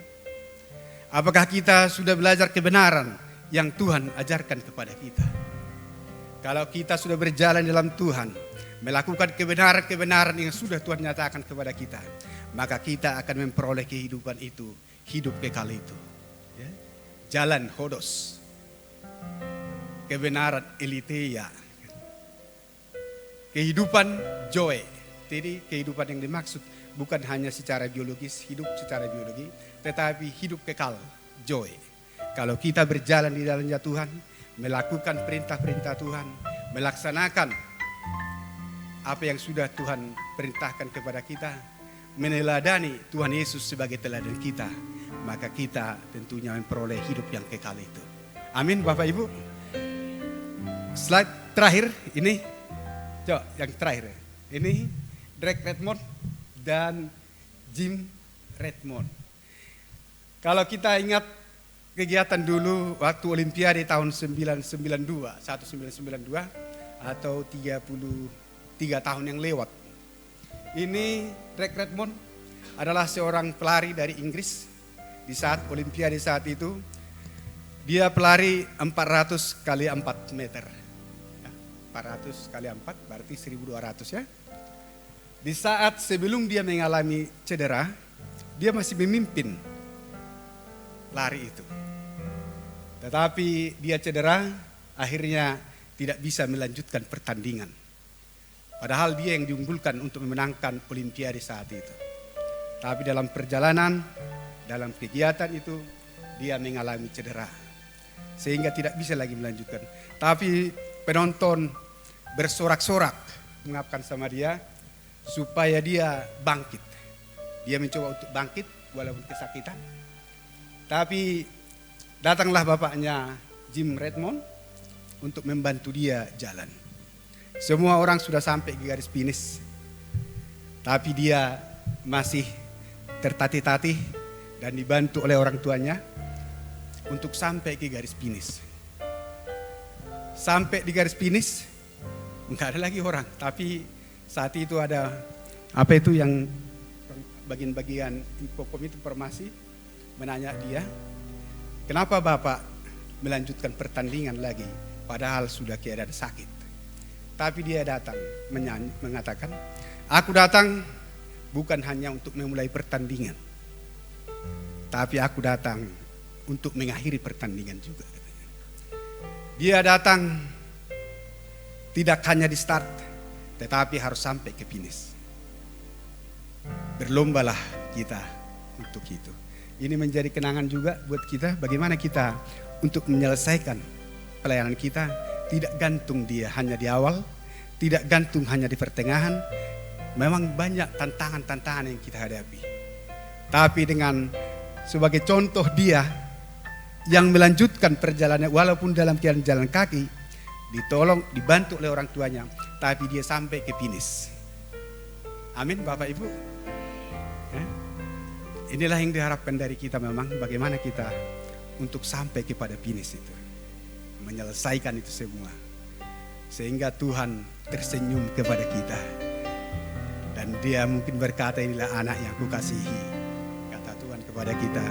Apakah kita sudah belajar kebenaran yang Tuhan ajarkan kepada kita? Kalau kita sudah berjalan dalam Tuhan, melakukan kebenaran-kebenaran yang sudah Tuhan nyatakan kepada kita, maka kita akan memperoleh kehidupan itu, hidup kekal itu. Ya. Jalan hodos, kebenaran eliteia, kehidupan joy. Jadi kehidupan yang dimaksud bukan hanya secara biologis, hidup secara biologi, tetapi hidup kekal, joy. Kalau kita berjalan di dalamnya Tuhan, melakukan perintah-perintah Tuhan, melaksanakan apa yang sudah Tuhan perintahkan kepada kita, meneladani Tuhan Yesus sebagai teladan kita, maka kita tentunya memperoleh hidup yang kekal itu. Amin Bapak Ibu. Slide terakhir ini, coba yang terakhir. Ini Drake Redmond dan Jim Redmond. Kalau kita ingat kegiatan dulu waktu Olimpiade tahun 1992 atau 33 tahun yang lewat. Ini Drake Redmond adalah seorang pelari dari Inggris di saat Olimpiade saat itu. Dia pelari 400 kali 4 meter. 400 kali 4 berarti 1200 ya. Di saat sebelum dia mengalami cedera, dia masih memimpin lari itu. Tetapi dia cedera, akhirnya tidak bisa melanjutkan pertandingan. Padahal dia yang diunggulkan untuk memenangkan Olimpiade saat itu. Tapi dalam perjalanan, dalam kegiatan itu, dia mengalami cedera. Sehingga tidak bisa lagi melanjutkan. Tapi penonton bersorak-sorak mengatakan sama dia, supaya dia bangkit. Dia mencoba untuk bangkit walaupun kesakitan. Tapi datanglah bapaknya Jim Redmond untuk membantu dia jalan. Semua orang sudah sampai ke garis finish. Tapi dia masih tertatih-tatih dan dibantu oleh orang tuanya untuk sampai ke garis finish. Sampai di garis finish, enggak ada lagi orang. Tapi saat itu ada apa itu yang bagian-bagian komite informasi menanya dia, kenapa Bapak melanjutkan pertandingan lagi padahal sudah keadaan sakit. Tapi dia datang mengatakan, aku datang bukan hanya untuk memulai pertandingan, tapi aku datang untuk mengakhiri pertandingan juga. Dia datang tidak hanya di start, tetapi harus sampai ke finish. Berlombalah kita untuk itu. Ini menjadi kenangan juga buat kita, bagaimana kita untuk menyelesaikan pelayanan kita. Tidak gantung dia hanya di awal, tidak gantung hanya di pertengahan. Memang banyak tantangan-tantangan yang kita hadapi. Tapi dengan sebagai contoh dia yang melanjutkan perjalanan walaupun dalam keadaan jalan kaki, ditolong, dibantu oleh orang tuanya, tapi dia sampai ke finish. Amin Bapak Ibu. Inilah yang diharapkan dari kita memang, bagaimana kita untuk sampai kepada finish itu. Menyelesaikan itu semua. Sehingga Tuhan tersenyum kepada kita. Dan dia mungkin berkata, inilah anak yang kukasihi. Kata Tuhan kepada kita.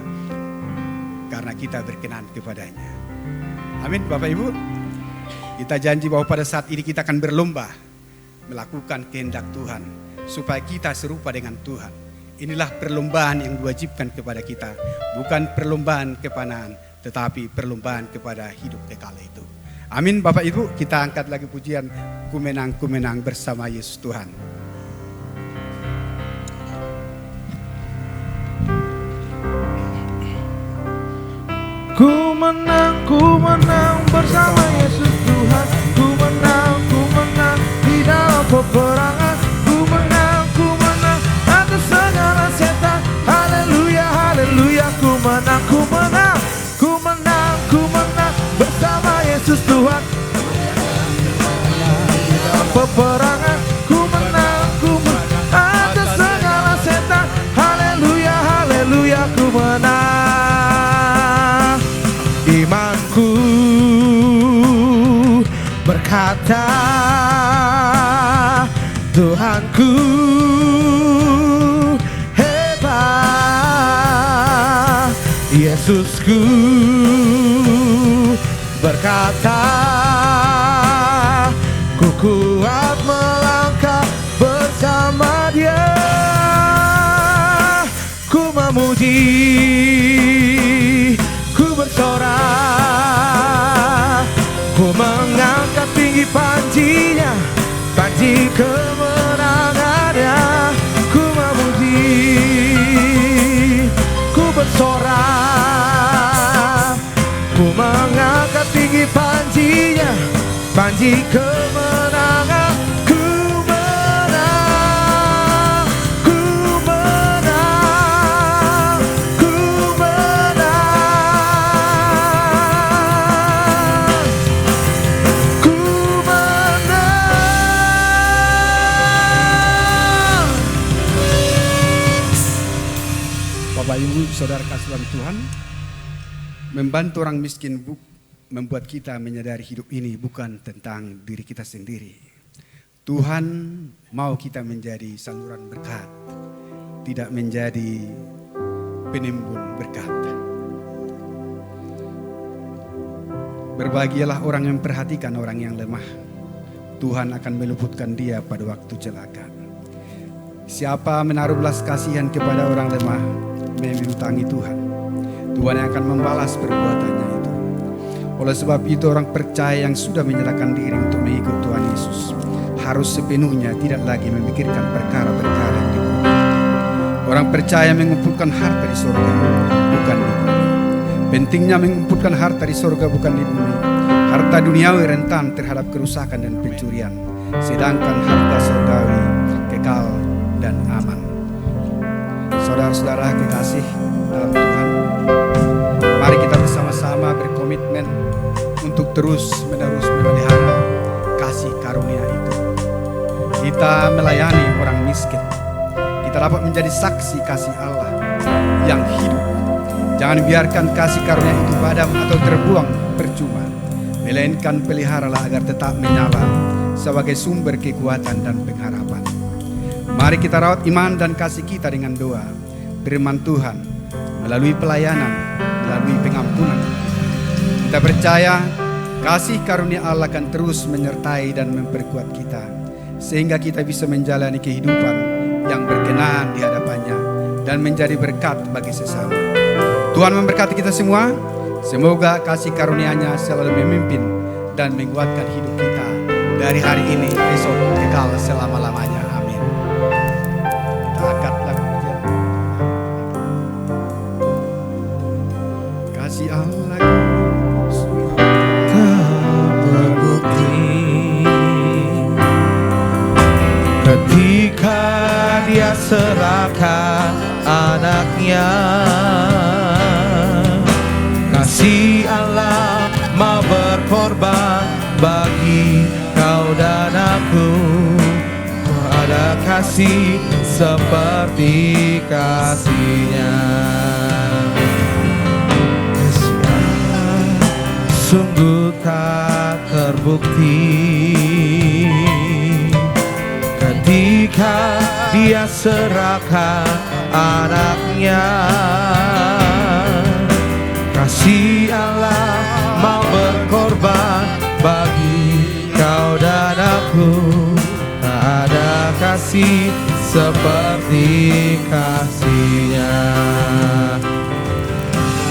Karena kita berkenan kepadanya. Amin Bapak Ibu. Kita janji bahwa pada saat ini kita akan berlomba. Melakukan kehendak Tuhan. Supaya kita serupa dengan Tuhan. Inilah perlombaan yang diwajibkan kepada kita. Bukan perlombaan kepanaan, tetapi perlombaan kepada hidup kekal itu. Amin Bapak Ibu, kita angkat lagi pujian Ku Menang, Ku Menang bersama Yesus Tuhan. Ku menang bersama Yesus Tuhan. Ku menang di dalam peperangan. Ku menang atas segala setan. Haleluya, haleluya. Ku menang bersama Yesus Tuhan. peperangan. Ku menang atas segala setan. Haleluya, haleluya, ku menang. Imanku berkata, Tuhanku hebat. Yesusku berkata, ku kuat melangkah bersama Dia. Ku memuji, ku bersorak, ku mengangkat tinggi panjinya, panji kemenangannya. Ku memuji, ku bersorak, ku mengangkat tinggi panjinya, panji kemenangan. Ku menang, ku menang, ku menang, ku menang. Bapak Ibu Saudara kasih Tuhan, membantu orang miskin membuat kita menyadari hidup ini bukan tentang diri kita sendiri. Tuhan mau kita menjadi saluran berkat, tidak menjadi penimbun berkat. Berbahagialah orang yang memperhatikan orang yang lemah. Tuhan akan meluputkan dia pada waktu celaka. Siapa menaruh belas kasihan kepada orang lemah, memintangi Tuhan. Tuhan yang akan membalas perbuatannya itu. Oleh sebab itu orang percaya yang sudah menyerahkan diri untuk mengikut Tuhan Yesus harus sepenuhnya tidak lagi memikirkan perkara-perkara yang di bumi. Orang percaya mengumpulkan harta di surga, bukan di bumi. Pentingnya mengumpulkan harta di surga, bukan di bumi. Harta duniawi rentan terhadap kerusakan dan pencurian, sedangkan harta surgawi kekal dan aman. Saudara-saudara kekasih dalam Tuhan, mari kita bersama-sama berkomitmen untuk terus-menerus memelihara kasih karunia itu. Kita melayani orang miskin. Kita dapat menjadi saksi kasih Allah yang hidup. Jangan biarkan kasih karunia itu padam atau terbuang percuma. Melainkan peliharalah agar tetap menyala sebagai sumber kekuatan dan pengharapan. Mari kita rawat iman dan kasih kita dengan doa, firman Tuhan, melalui pelayanan, melalui pengampunan. Kita percaya kasih karunia Allah akan terus menyertai dan memperkuat kita, sehingga kita bisa menjalani kehidupan yang berkenan di hadapannya dan menjadi berkat bagi sesama. Tuhan memberkati kita semua. Semoga kasih karunia-Nya selalu memimpin dan menguatkan hidup kita dari hari ini, esok, kekal selama-lamanya. Amin. Kita angkat lagu pujian. Kasih Allah terbukti ketika Dia serahkan anaknya. Kasih Allah mau berkorban bagi kau dan aku. Ada kasih seperti kasih-Nya. Sungguh tak terbukti ketika Dia serahkan anaknya. Kasih Allah mau berkorban bagi kau dan aku. Tak ada kasih seperti kasih-Nya.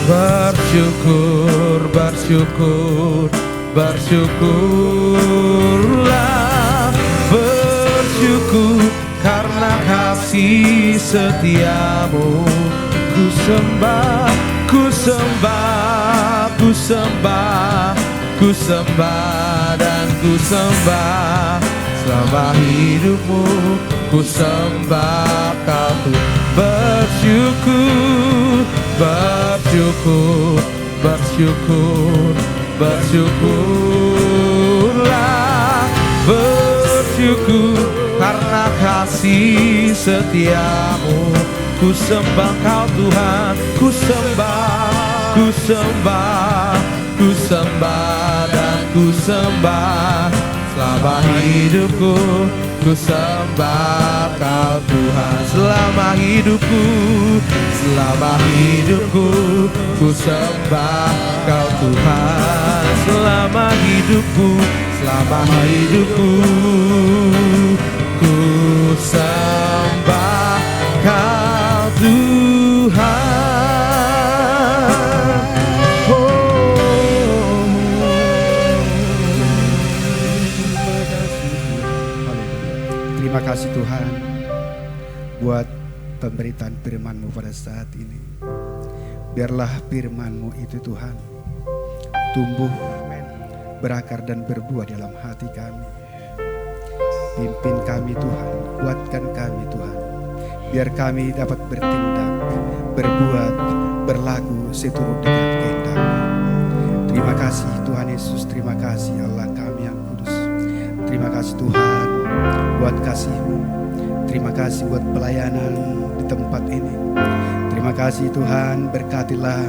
Bersyukur, bersyukur, bersyukurlah. Bersyukur karena kasih setiamu. Ku sembah, ku sembah, ku sembah, ku sembah dan ku sembah. Selama hidupmu ku sembah kau. Bersyukur, bersyukur, bersyukur, bersyukurlah. Bersyukur hidupku, karena kasih setiamu. Ku sembah Kau Tuhan, ku sembah, ku sembah, ku sembah dan ku sembah. Selama hidupku, ku sembah Kau Tuhan. Selama hidupku, selama hidupku, ku sembah Kau Tuhan. Selama hidupku, selama hidupku, ku sembah Kau Tuhan. Terima kasih Tuhan buat pemberitaan firman-Mu pada saat ini. Biarlah firman-Mu itu Tuhan tumbuh, berakar dan berbuah dalam hati kami. Pimpin kami Tuhan, kuatkan kami Tuhan. Biar kami dapat bertindak, berbuat, berlaku seturut dengan kehendak-Mu. Terima kasih Tuhan Yesus, terima kasih Allah kami yang kudus. Terima kasih Tuhan buat kasih-Mu. Terima kasih buat pelayanan di tempat ini. Terima kasih Tuhan, berkatilah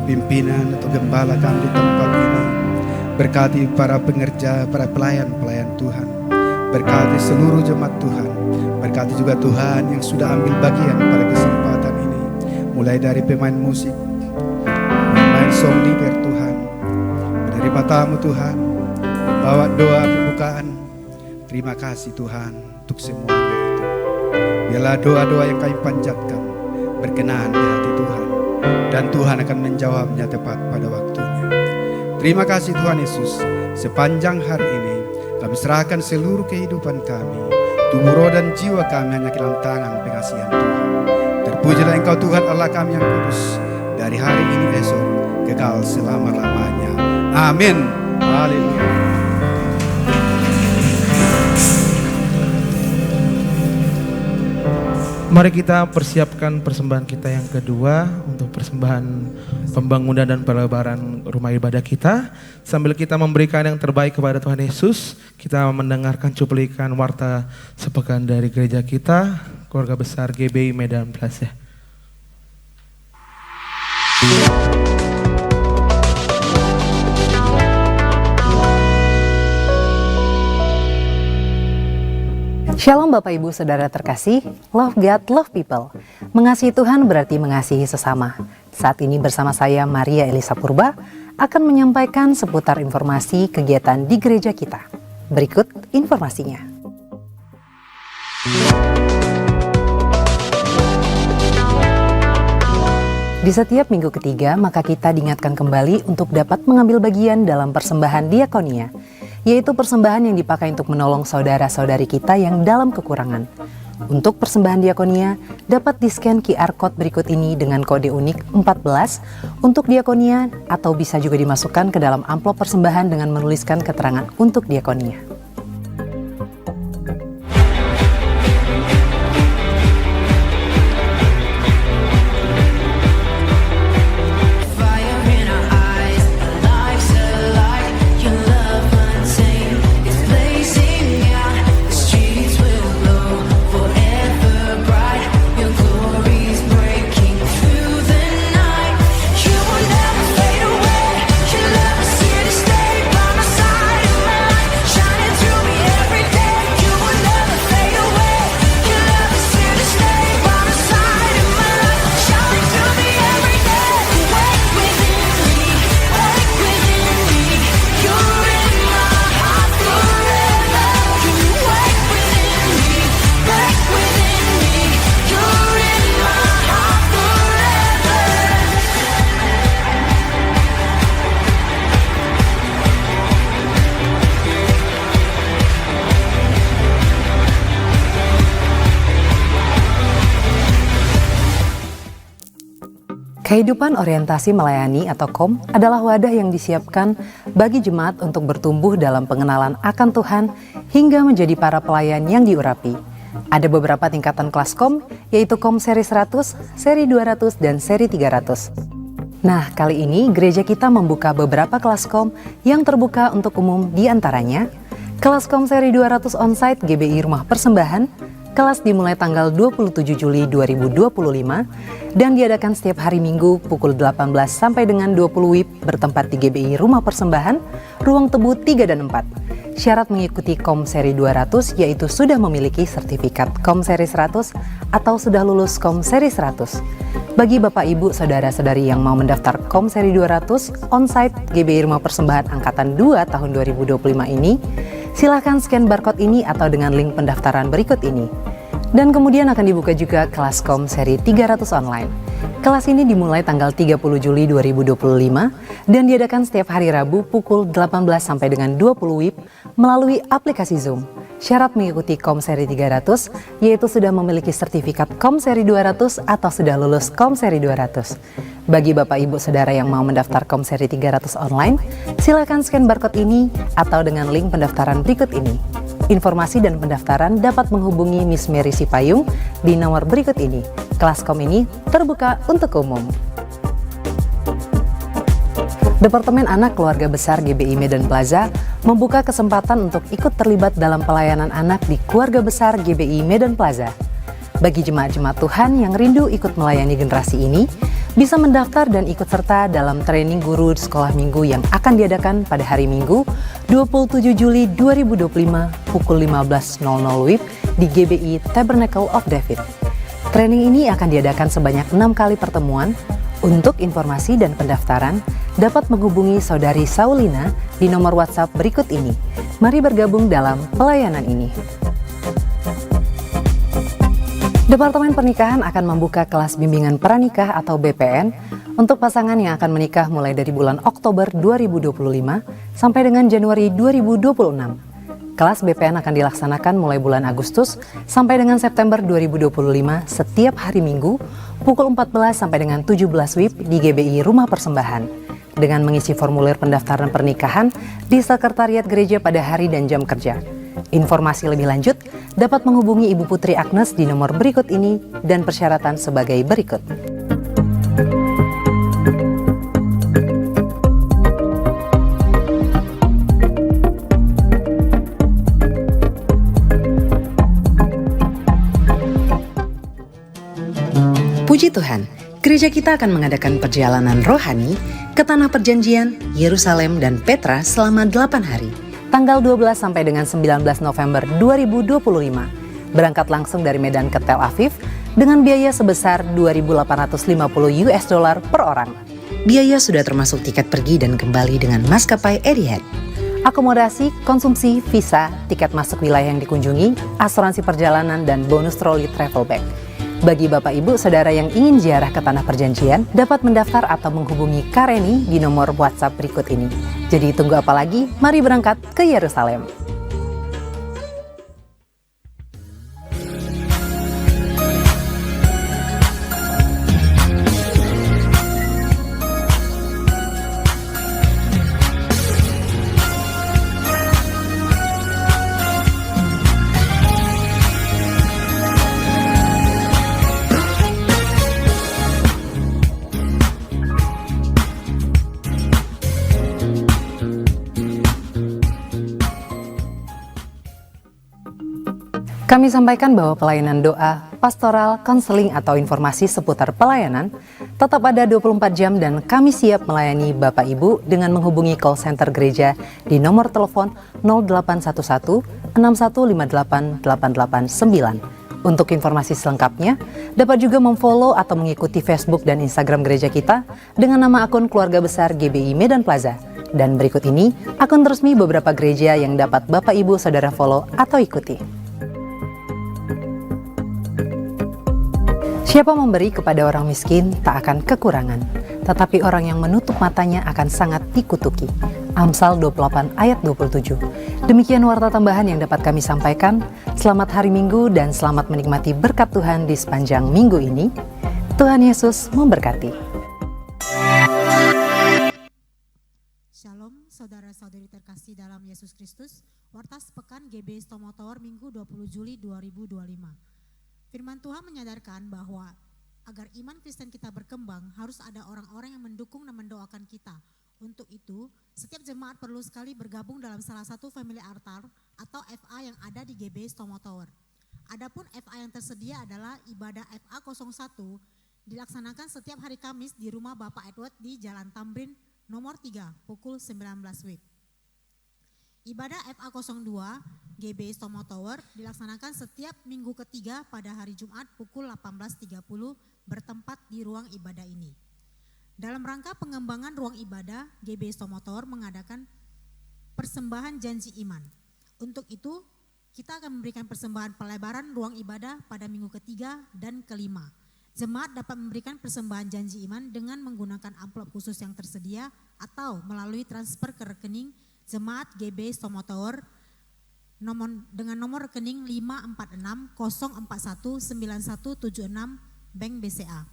pimpinan atau gembala kami di tempat ini. Berkati para pengerja, para pelayan-pelayan Tuhan. Berkati seluruh jemaat Tuhan. Berkati juga Tuhan yang sudah ambil bagian pada kesempatan ini. Mulai dari pemain musik, pemain song leader Tuhan. Menerima tamu Tuhan, bawa doa pembukaan. Terima kasih Tuhan untuk semuanya itu. Biarlah doa-doa yang kami panjatkan berkenan di hati Tuhan. Dan Tuhan akan menjawabnya tepat pada waktunya. Terima kasih Tuhan Yesus. Sepanjang hari ini kami serahkan seluruh kehidupan kami, tubuh, roh dan jiwa kami hanya ke dalam tangan pengasihan Tuhan. Terpujilah Engkau Tuhan Allah kami yang kudus, dari hari ini esok kekal selama-lamanya. Amin. Haleluya. Mari kita persiapkan persembahan kita yang kedua untuk persembahan pembangunan dan pelebaran rumah ibadah kita. Sambil kita memberikan yang terbaik kepada Tuhan Yesus, kita mendengarkan cuplikan warta sepekan dari gereja kita, keluarga besar GBI Medan Plaza. Shalom Bapak Ibu Saudara terkasih, love God, love people. Mengasihi Tuhan berarti mengasihi sesama. Saat ini bersama saya Maria Elisa Purba akan menyampaikan seputar informasi kegiatan di gereja kita. Berikut informasinya. Di setiap minggu ketiga, maka kita diingatkan kembali untuk dapat mengambil bagian dalam persembahan diakonia, yaitu persembahan yang dipakai untuk menolong saudara-saudari kita yang dalam kekurangan. Untuk persembahan diakonia, dapat di-scan QR Code berikut ini dengan kode unik 14 untuk diakonia, atau bisa juga dimasukkan ke dalam amplop persembahan dengan menuliskan keterangan untuk diakonia. Kehidupan orientasi melayani atau KOM adalah wadah yang disiapkan bagi jemaat untuk bertumbuh dalam pengenalan akan Tuhan hingga menjadi para pelayan yang diurapi. Ada beberapa tingkatan kelas KOM, yaitu KOM seri 100, seri 200, dan seri 300. Nah, kali ini gereja kita membuka beberapa kelas KOM yang terbuka untuk umum, di antaranya Kelas Komseri 200 Onsite GBI Rumah Persembahan, kelas dimulai tanggal 27 Juli 2025 dan diadakan setiap hari Minggu pukul 18 sampai dengan 20 WIB bertempat di GBI Rumah Persembahan, Ruang Tebu 3 dan 4. Syarat mengikuti Komseri 200 yaitu sudah memiliki sertifikat Komseri 100 atau sudah lulus Komseri 100. Bagi Bapak Ibu Saudara-saudari yang mau mendaftar Komseri 200 Onsite GBI Rumah Persembahan Angkatan 2 tahun 2025 ini, silakan scan barcode ini atau dengan link pendaftaran berikut ini. Dan kemudian akan dibuka juga kelas Komseri 300 online. Kelas ini dimulai tanggal 30 Juli 2025 dan diadakan setiap hari Rabu pukul 18 sampai dengan 20 WIB melalui aplikasi Zoom. Syarat mengikuti Komseri 300 yaitu sudah memiliki sertifikat Komseri 200 atau sudah lulus Komseri 200. Bagi Bapak Ibu Saudara yang mau mendaftar Komseri 300 online, silakan scan barcode ini atau dengan link pendaftaran berikut ini. Informasi dan pendaftaran dapat menghubungi Miss Mary Sipayung di nomor berikut ini. Kelas Kom ini terbuka untuk umum. Departemen Anak Keluarga Besar GBI Medan Plaza membuka kesempatan untuk ikut terlibat dalam pelayanan anak di Keluarga Besar GBI Medan Plaza. Bagi jemaat-jemaat Tuhan yang rindu ikut melayani generasi ini, bisa mendaftar dan ikut serta dalam training guru sekolah minggu yang akan diadakan pada hari Minggu 27 Juli 2025 pukul 15.00 WIB di GBI Tabernacle of David. Training ini akan diadakan sebanyak 6 kali pertemuan. Untuk informasi dan pendaftaran, dapat menghubungi Saudari Saulina di nomor WhatsApp berikut ini. Mari bergabung dalam pelayanan ini. Departemen Pernikahan akan membuka kelas bimbingan pranikah atau BPN untuk pasangan yang akan menikah mulai dari bulan Oktober 2025 sampai dengan Januari 2026. Kelas BPN akan dilaksanakan mulai bulan Agustus sampai dengan September 2025 setiap hari Minggu pukul 14 sampai dengan 17 WIB di GBI Rumah Persembahan. Dengan mengisi formulir pendaftaran pernikahan di Sekretariat Gereja pada hari dan jam kerja. Informasi lebih lanjut dapat menghubungi Ibu Putri Agnes di nomor berikut ini dan persyaratan sebagai berikut. Puji Tuhan, gereja kita akan mengadakan perjalanan rohani ke Tanah Perjanjian, Yerusalem, dan Petra selama 8 hari. Tanggal 12 sampai dengan 19 November 2025. Berangkat langsung dari Medan ke Tel Aviv dengan biaya sebesar $2.850 per orang. Biaya sudah termasuk tiket pergi dan kembali dengan maskapai Etihad. Akomodasi, konsumsi, visa, tiket masuk wilayah yang dikunjungi, asuransi perjalanan, dan bonus troli travel bag. Bagi Bapak Ibu Saudara yang ingin ziarah ke Tanah Perjanjian, dapat mendaftar atau menghubungi Kareni di nomor WhatsApp berikut ini. Jadi tunggu apa lagi? Mari berangkat ke Yerusalem. Kami sampaikan bahwa pelayanan doa, pastoral, konseling atau informasi seputar pelayanan tetap ada 24 jam dan kami siap melayani Bapak Ibu dengan menghubungi call center gereja di nomor telepon 0811 6158 889. Untuk informasi selengkapnya, dapat juga memfollow atau mengikuti Facebook dan Instagram gereja kita dengan nama akun Keluarga Besar GBI Medan Plaza. Dan berikut ini akun resmi beberapa gereja yang dapat Bapak Ibu Saudara follow atau ikuti. Siapa memberi kepada orang miskin tak akan kekurangan, tetapi orang yang menutup matanya akan sangat dikutuki. Amsal 28 ayat 27. Demikian warta tambahan yang dapat kami sampaikan. Selamat hari Minggu dan selamat menikmati berkat Tuhan di sepanjang minggu ini. Tuhan Yesus memberkati. Shalom saudara-saudari terkasih dalam Yesus Kristus. Warta sepekan GB Stomotor Minggu 20 Juli 2025. Firman Tuhan menyadarkan bahwa agar iman Kristen kita berkembang harus ada orang-orang yang mendukung dan mendoakan kita. Untuk itu, setiap jemaat perlu sekali bergabung dalam salah satu family altar atau FA yang ada di GBI Stomo Tower. Adapun FA yang tersedia adalah ibadah FA 01 dilaksanakan setiap hari Kamis di rumah Bapak Edward di Jalan Tamrin nomor 3 pukul 19 WIB. Ibadah FA 02 GBI Stomo Tower dilaksanakan setiap minggu ketiga pada hari Jumat pukul 18.30 bertempat di ruang ibadah ini. Dalam rangka pengembangan ruang ibadah, GBI Stomo Tower mengadakan persembahan janji iman. Untuk itu, kita akan memberikan persembahan pelebaran ruang ibadah pada minggu ketiga dan kelima. Jemaat dapat memberikan persembahan janji iman dengan menggunakan amplop khusus yang tersedia atau melalui transfer ke rekening Jemaat GBI Stomo Tower dengan nomor rekening 546041917 Bank BCA.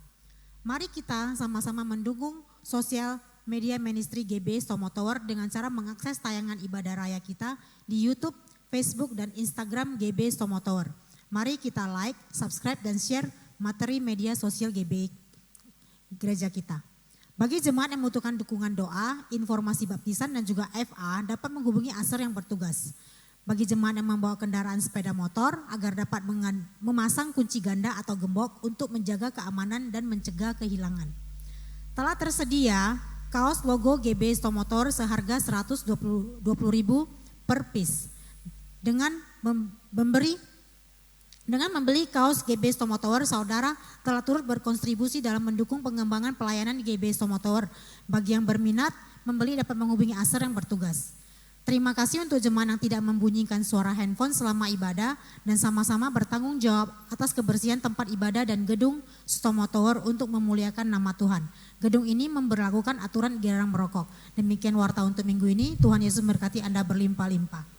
Mari kita sama-sama mendukung sosial media ministry GBI Stomo Tower dengan cara mengakses tayangan ibadah raya kita di YouTube, Facebook, dan Instagram GBI Stomo Tower. Mari kita like, subscribe, dan share materi media sosial GBI gereja kita. Bagi jemaat yang membutuhkan dukungan doa, informasi baptisan, dan juga FA dapat menghubungi ASER yang bertugas. Bagi jemaat yang membawa kendaraan sepeda motor agar dapat memasang kunci ganda atau gembok untuk menjaga keamanan dan mencegah kehilangan. Telah tersedia kaos logo GBI Stomo Tower seharga 120.000 per piece. Dengan membeli kaos GBI Stomo Tower, saudara telah turut berkontribusi dalam mendukung pengembangan pelayanan GBI Stomo Tower. Bagi yang berminat, membeli dapat menghubungi ASER yang bertugas. Terima kasih untuk jemaat yang tidak membunyikan suara handphone selama ibadah dan sama-sama bertanggung jawab atas kebersihan tempat ibadah dan gedung Stomo Tower untuk memuliakan nama Tuhan. Gedung ini memberlakukan aturan dilarang merokok. Demikian warta untuk minggu ini. Tuhan Yesus memberkati Anda berlimpah-limpah.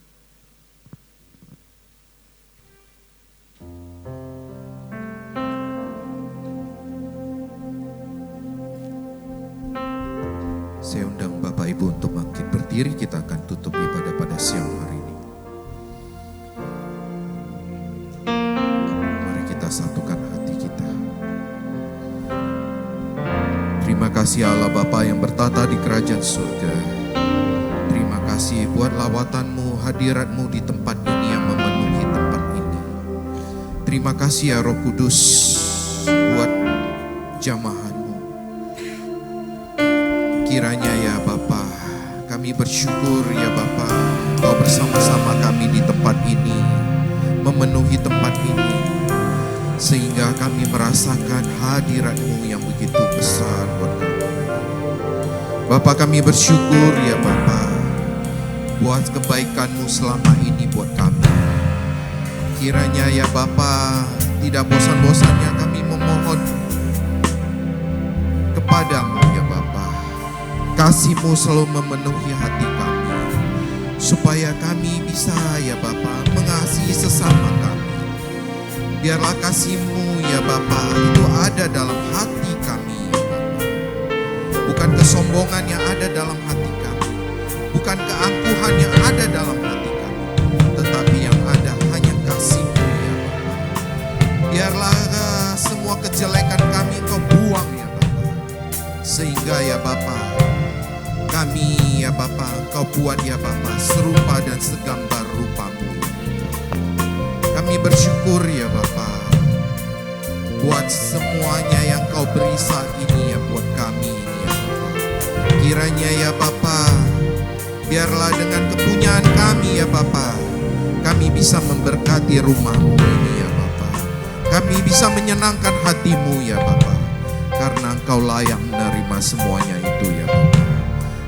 Saya undang Bapak Ibu untuk bangkit berdiri, kita akan tutup ibadah pada siang hari ini. Mari kita satukan hati kita. Terima kasih Allah Bapa yang bertata di kerajaan surga. Terima kasih buat lawatanmu, hadiratmu di tempat ini yang memenuhi tempat ini. Terima kasih ya Roh Kudus buat jamahan. Kiranya ya Bapa, kami bersyukur ya Bapa, Kau bersama-sama kami di tempat ini, memenuhi tempat ini, sehingga kami merasakan hadirat-Mu yang begitu besar buat kami. Bapa, kami bersyukur ya Bapa, buat kebaikan-Mu selama ini buat kami. Kiranya ya Bapa, tidak bosan-bosannya kami memohon kepadamu ya Bapa. Kasih-Mu selalu memenuhi hati kami, supaya kami bisa ya Bapa mengasihi sesama kami. Biarlah kasih-Mu ya Bapa itu ada dalam hati kami ya Bapa. Bukan kesombongan yang ada dalam hati kami, bukan keangkuhan yang ada dalam hati kami, tetapi yang ada hanya kasih-Mu ya Bapa. Biarlah semua kejelekan kami Kau buang ya Bapa, sehingga ya Bapa kami ya Bapa, Kau buat ya Bapa serupa dan segambar rupa-Mu. Kami bersyukur ya Bapa buat semuanya yang Kau beri saat ini ya buat kami ini ya Bapa. Kiranya ya Bapa, biarlah dengan kepunyaan kami ya Bapa, kami bisa memberkati rumah-Mu ini ya Bapa. Kami bisa menyenangkan hati-Mu ya Bapa, karena Engkau layak menerima semuanya itu ya Bapa.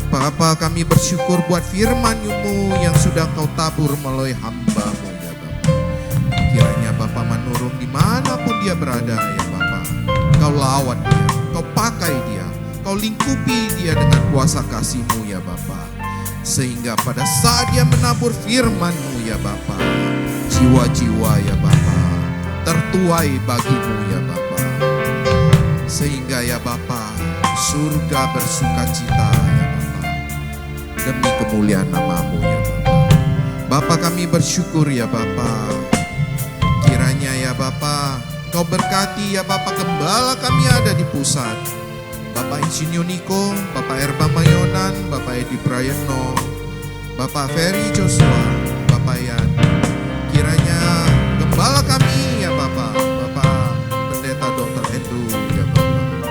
Bapa, kami bersyukur buat firman-Mu yang sudah Kau tabur melalui hamba-Mu ya Bapa. Kiranya Bapa menurun dimanapun dia berada ya Bapa. Kau lawat dia, Kau pakai dia, Kau lingkupi dia dengan kuasa kasih-Mu ya Bapa. Sehingga pada saat dia menabur firman-Mu ya Bapa, jiwa-jiwa ya Bapa tertuai bagi-Mu ya Bapa. Sehingga ya Bapa surga bersuka cita ya demi kemuliaan nama-Mu ya Bapa. Bapa, kami bersyukur ya Bapa. Kiranya ya Bapa Kau berkati ya Bapa gembala kami ada di pusat, Bapak Insinyur Niko, Bapak Erba Mayonan, Bapak Edi Prayetno, Bapak Ferry Joshua, Bapak penyampaian. Kiranya gembala kami ya Bapak, Bapak Pendeta Dr. Andrew ya Bapak.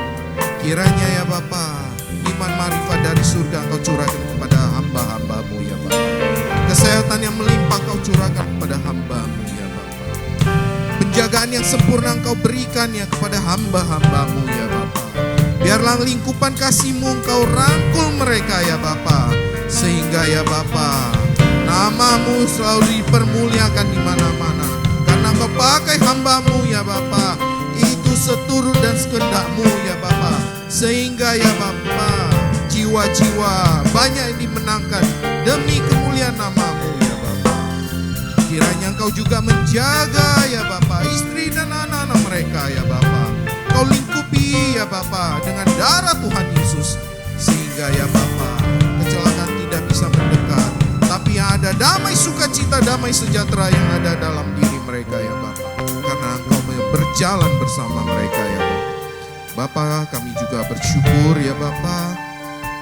Kiranya ya Bapak, iman marifat dari surga Engkau curahkan kepada hamba-hamba-Mu ya Bapak. Kesehatan yang melimpah Kau curahkan kepada hamba-Mu ya Bapak. Penjagaan yang sempurna Engkau berikan ya kepada hamba-hamba-Mu ya Bapak. Biarlah lingkupan kasih-Mu Engkau rangkul mereka ya Bapak. Sehingga ya Bapak, nama-Mu selalu dipermuliakan di mana-mana. Karena Engkau pakai hamba-Mu ya Bapak, itu seturut dan sekehendak-Mu ya Bapak. Sehingga ya Bapak, jiwa-jiwa banyak yang dimenangkan demi kemuliaan nama-Mu ya Bapak. Kiranya Engkau juga menjaga ya Bapak istri dan anak-anak mereka ya Bapak. Kau lingkupi ya Bapak dengan darah Tuhan Yesus. Sehingga ya Bapak, kecelakaan tidak bisa mendekat, tapi yang ada damai sukacita, damai sejahtera yang ada dalam diri mereka ya Bapak. Karena Engkau berjalan bersama mereka ya Bapak. Bapak, kami juga bersyukur ya Bapak.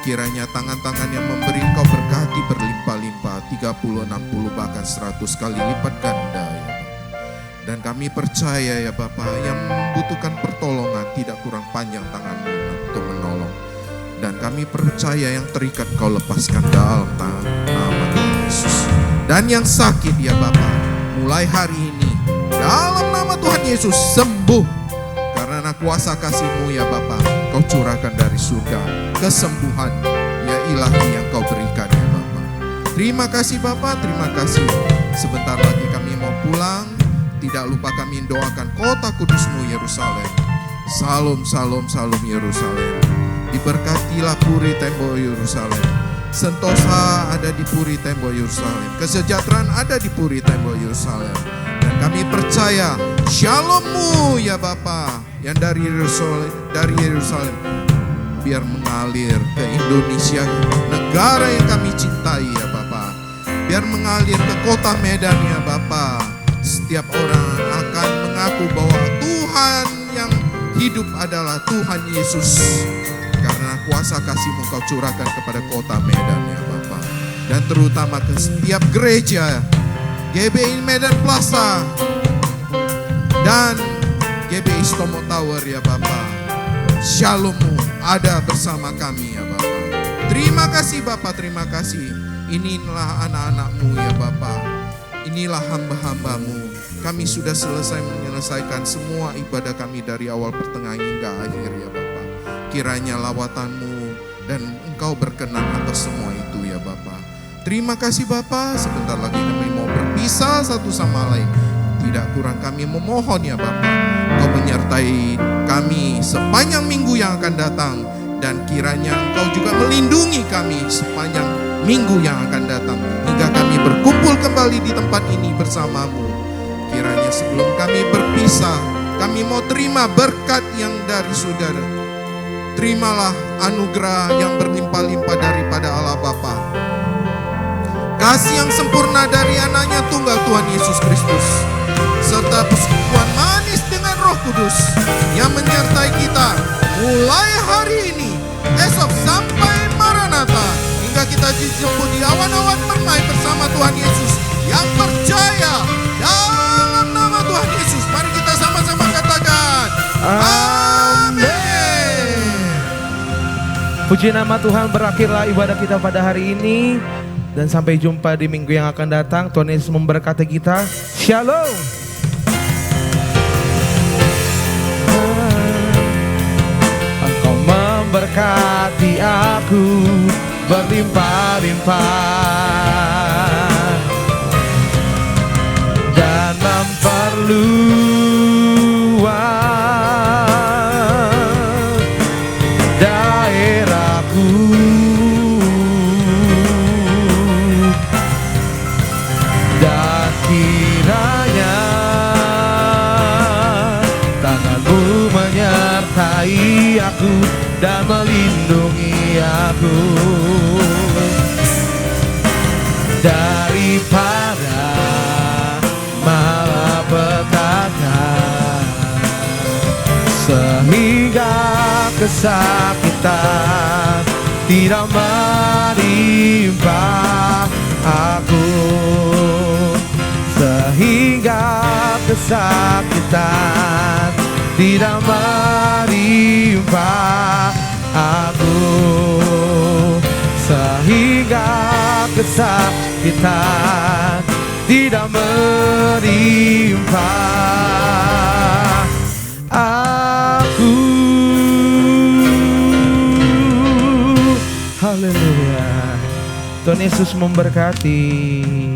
Kiranya tangan-tangan yang memberi Engkau berkati berlimpah-limpah, 30, 60 bahkan 100 kali lipat ganda ya Bapak. Dan kami percaya ya Bapak, yang membutuhkan pertolongan tidak kurang panjang tangan-Mu untuk menolong. Dan kami percaya yang terikat Kau lepaskan dalam nama Tuhan Yesus. Dan yang sakit ya Bapak, mulai hari ini dalam nama Tuhan Yesus sembuh. Karena kuasa kasih-Mu ya Bapak, Kau curahkan dari surga kesembuhan ya ilahi yang Kau berikan ya Bapak. Terima kasih Bapak, terima kasih. Sebentar lagi kami mau pulang. Tidak lupa kami doakan kota kudus-Mu Yerusalem. Salam, salam, salam Yerusalem. Diberkatilah Puri Tembok Yerusalem. Sentosa ada di Puri Tembok Yerusalem. Kesejahteraan ada di Puri Tembok Yerusalem. Dan kami percaya Shalom-Mu ya Bapa yang dari Yerusalem biar mengalir ke Indonesia, negara yang kami cintai ya Bapa. Biar mengalir ke kota Medan ya Bapa. Setiap orang akan mengaku bahwa Tuhan yang hidup adalah Tuhan Yesus. Karena kuasa kasih-Mu Kau curahkan kepada kota Medan ya Bapak. Dan terutama ke setiap gereja GBI Medan Plaza dan GBI Stomo Tower ya Bapak. Shalom-Mu ada bersama kami ya Bapak. Terima kasih Bapak, terima kasih. Inilah anak-anak-Mu ya Bapak. Inilah hamba-hamba-Mu. Kami sudah selesai menyelesaikan semua ibadah kami dari awal pertengahan hingga akhir ya Bapak. Kiranya lawatan-Mu dan Engkau berkenan atas semua itu ya Bapak. Terima kasih Bapak. Sebentar lagi kami mau berpisah satu sama lain. Tidak kurang kami memohon ya Bapak, Engkau menyertai kami sepanjang minggu yang akan datang. Dan kiranya Engkau juga melindungi kami sepanjang minggu yang akan datang, hingga kami berkumpul kembali di tempat ini bersama-Mu. Kiranya sebelum kami berpisah, kami mau terima berkat yang dari Saudara. Terimalah anugerah yang berlimpah-limpah daripada Allah Bapa, kasih yang sempurna dari anaknya tunggal Tuhan Yesus Kristus, serta persekutuan manis dengan Roh Kudus yang menyertai kita mulai hari ini, esok sampai Maranatha, hingga kita dijemput di awan-awan permai bersama Tuhan Yesus yang percaya dalam nama Tuhan Yesus. Mari kita sama-sama katakan amin. Puji nama Tuhan, berakhirlah ibadah kita pada hari ini. Dan sampai jumpa di minggu yang akan datang. Tuhan Yesus memberkati kita. Shalom. Engkau memberkati aku berlimpah-limpah dan memperluas daerahku, dan kiranya tangan-Mu menyertai aku dan melindungi aku daripada malapetaka, sehingga kesakitan tidak menimpa aku. sehingga kesakitan tidak menimpa aku, sehingga kesakitan tidak menimpa aku. Haleluya. Tuhan Yesus memberkati.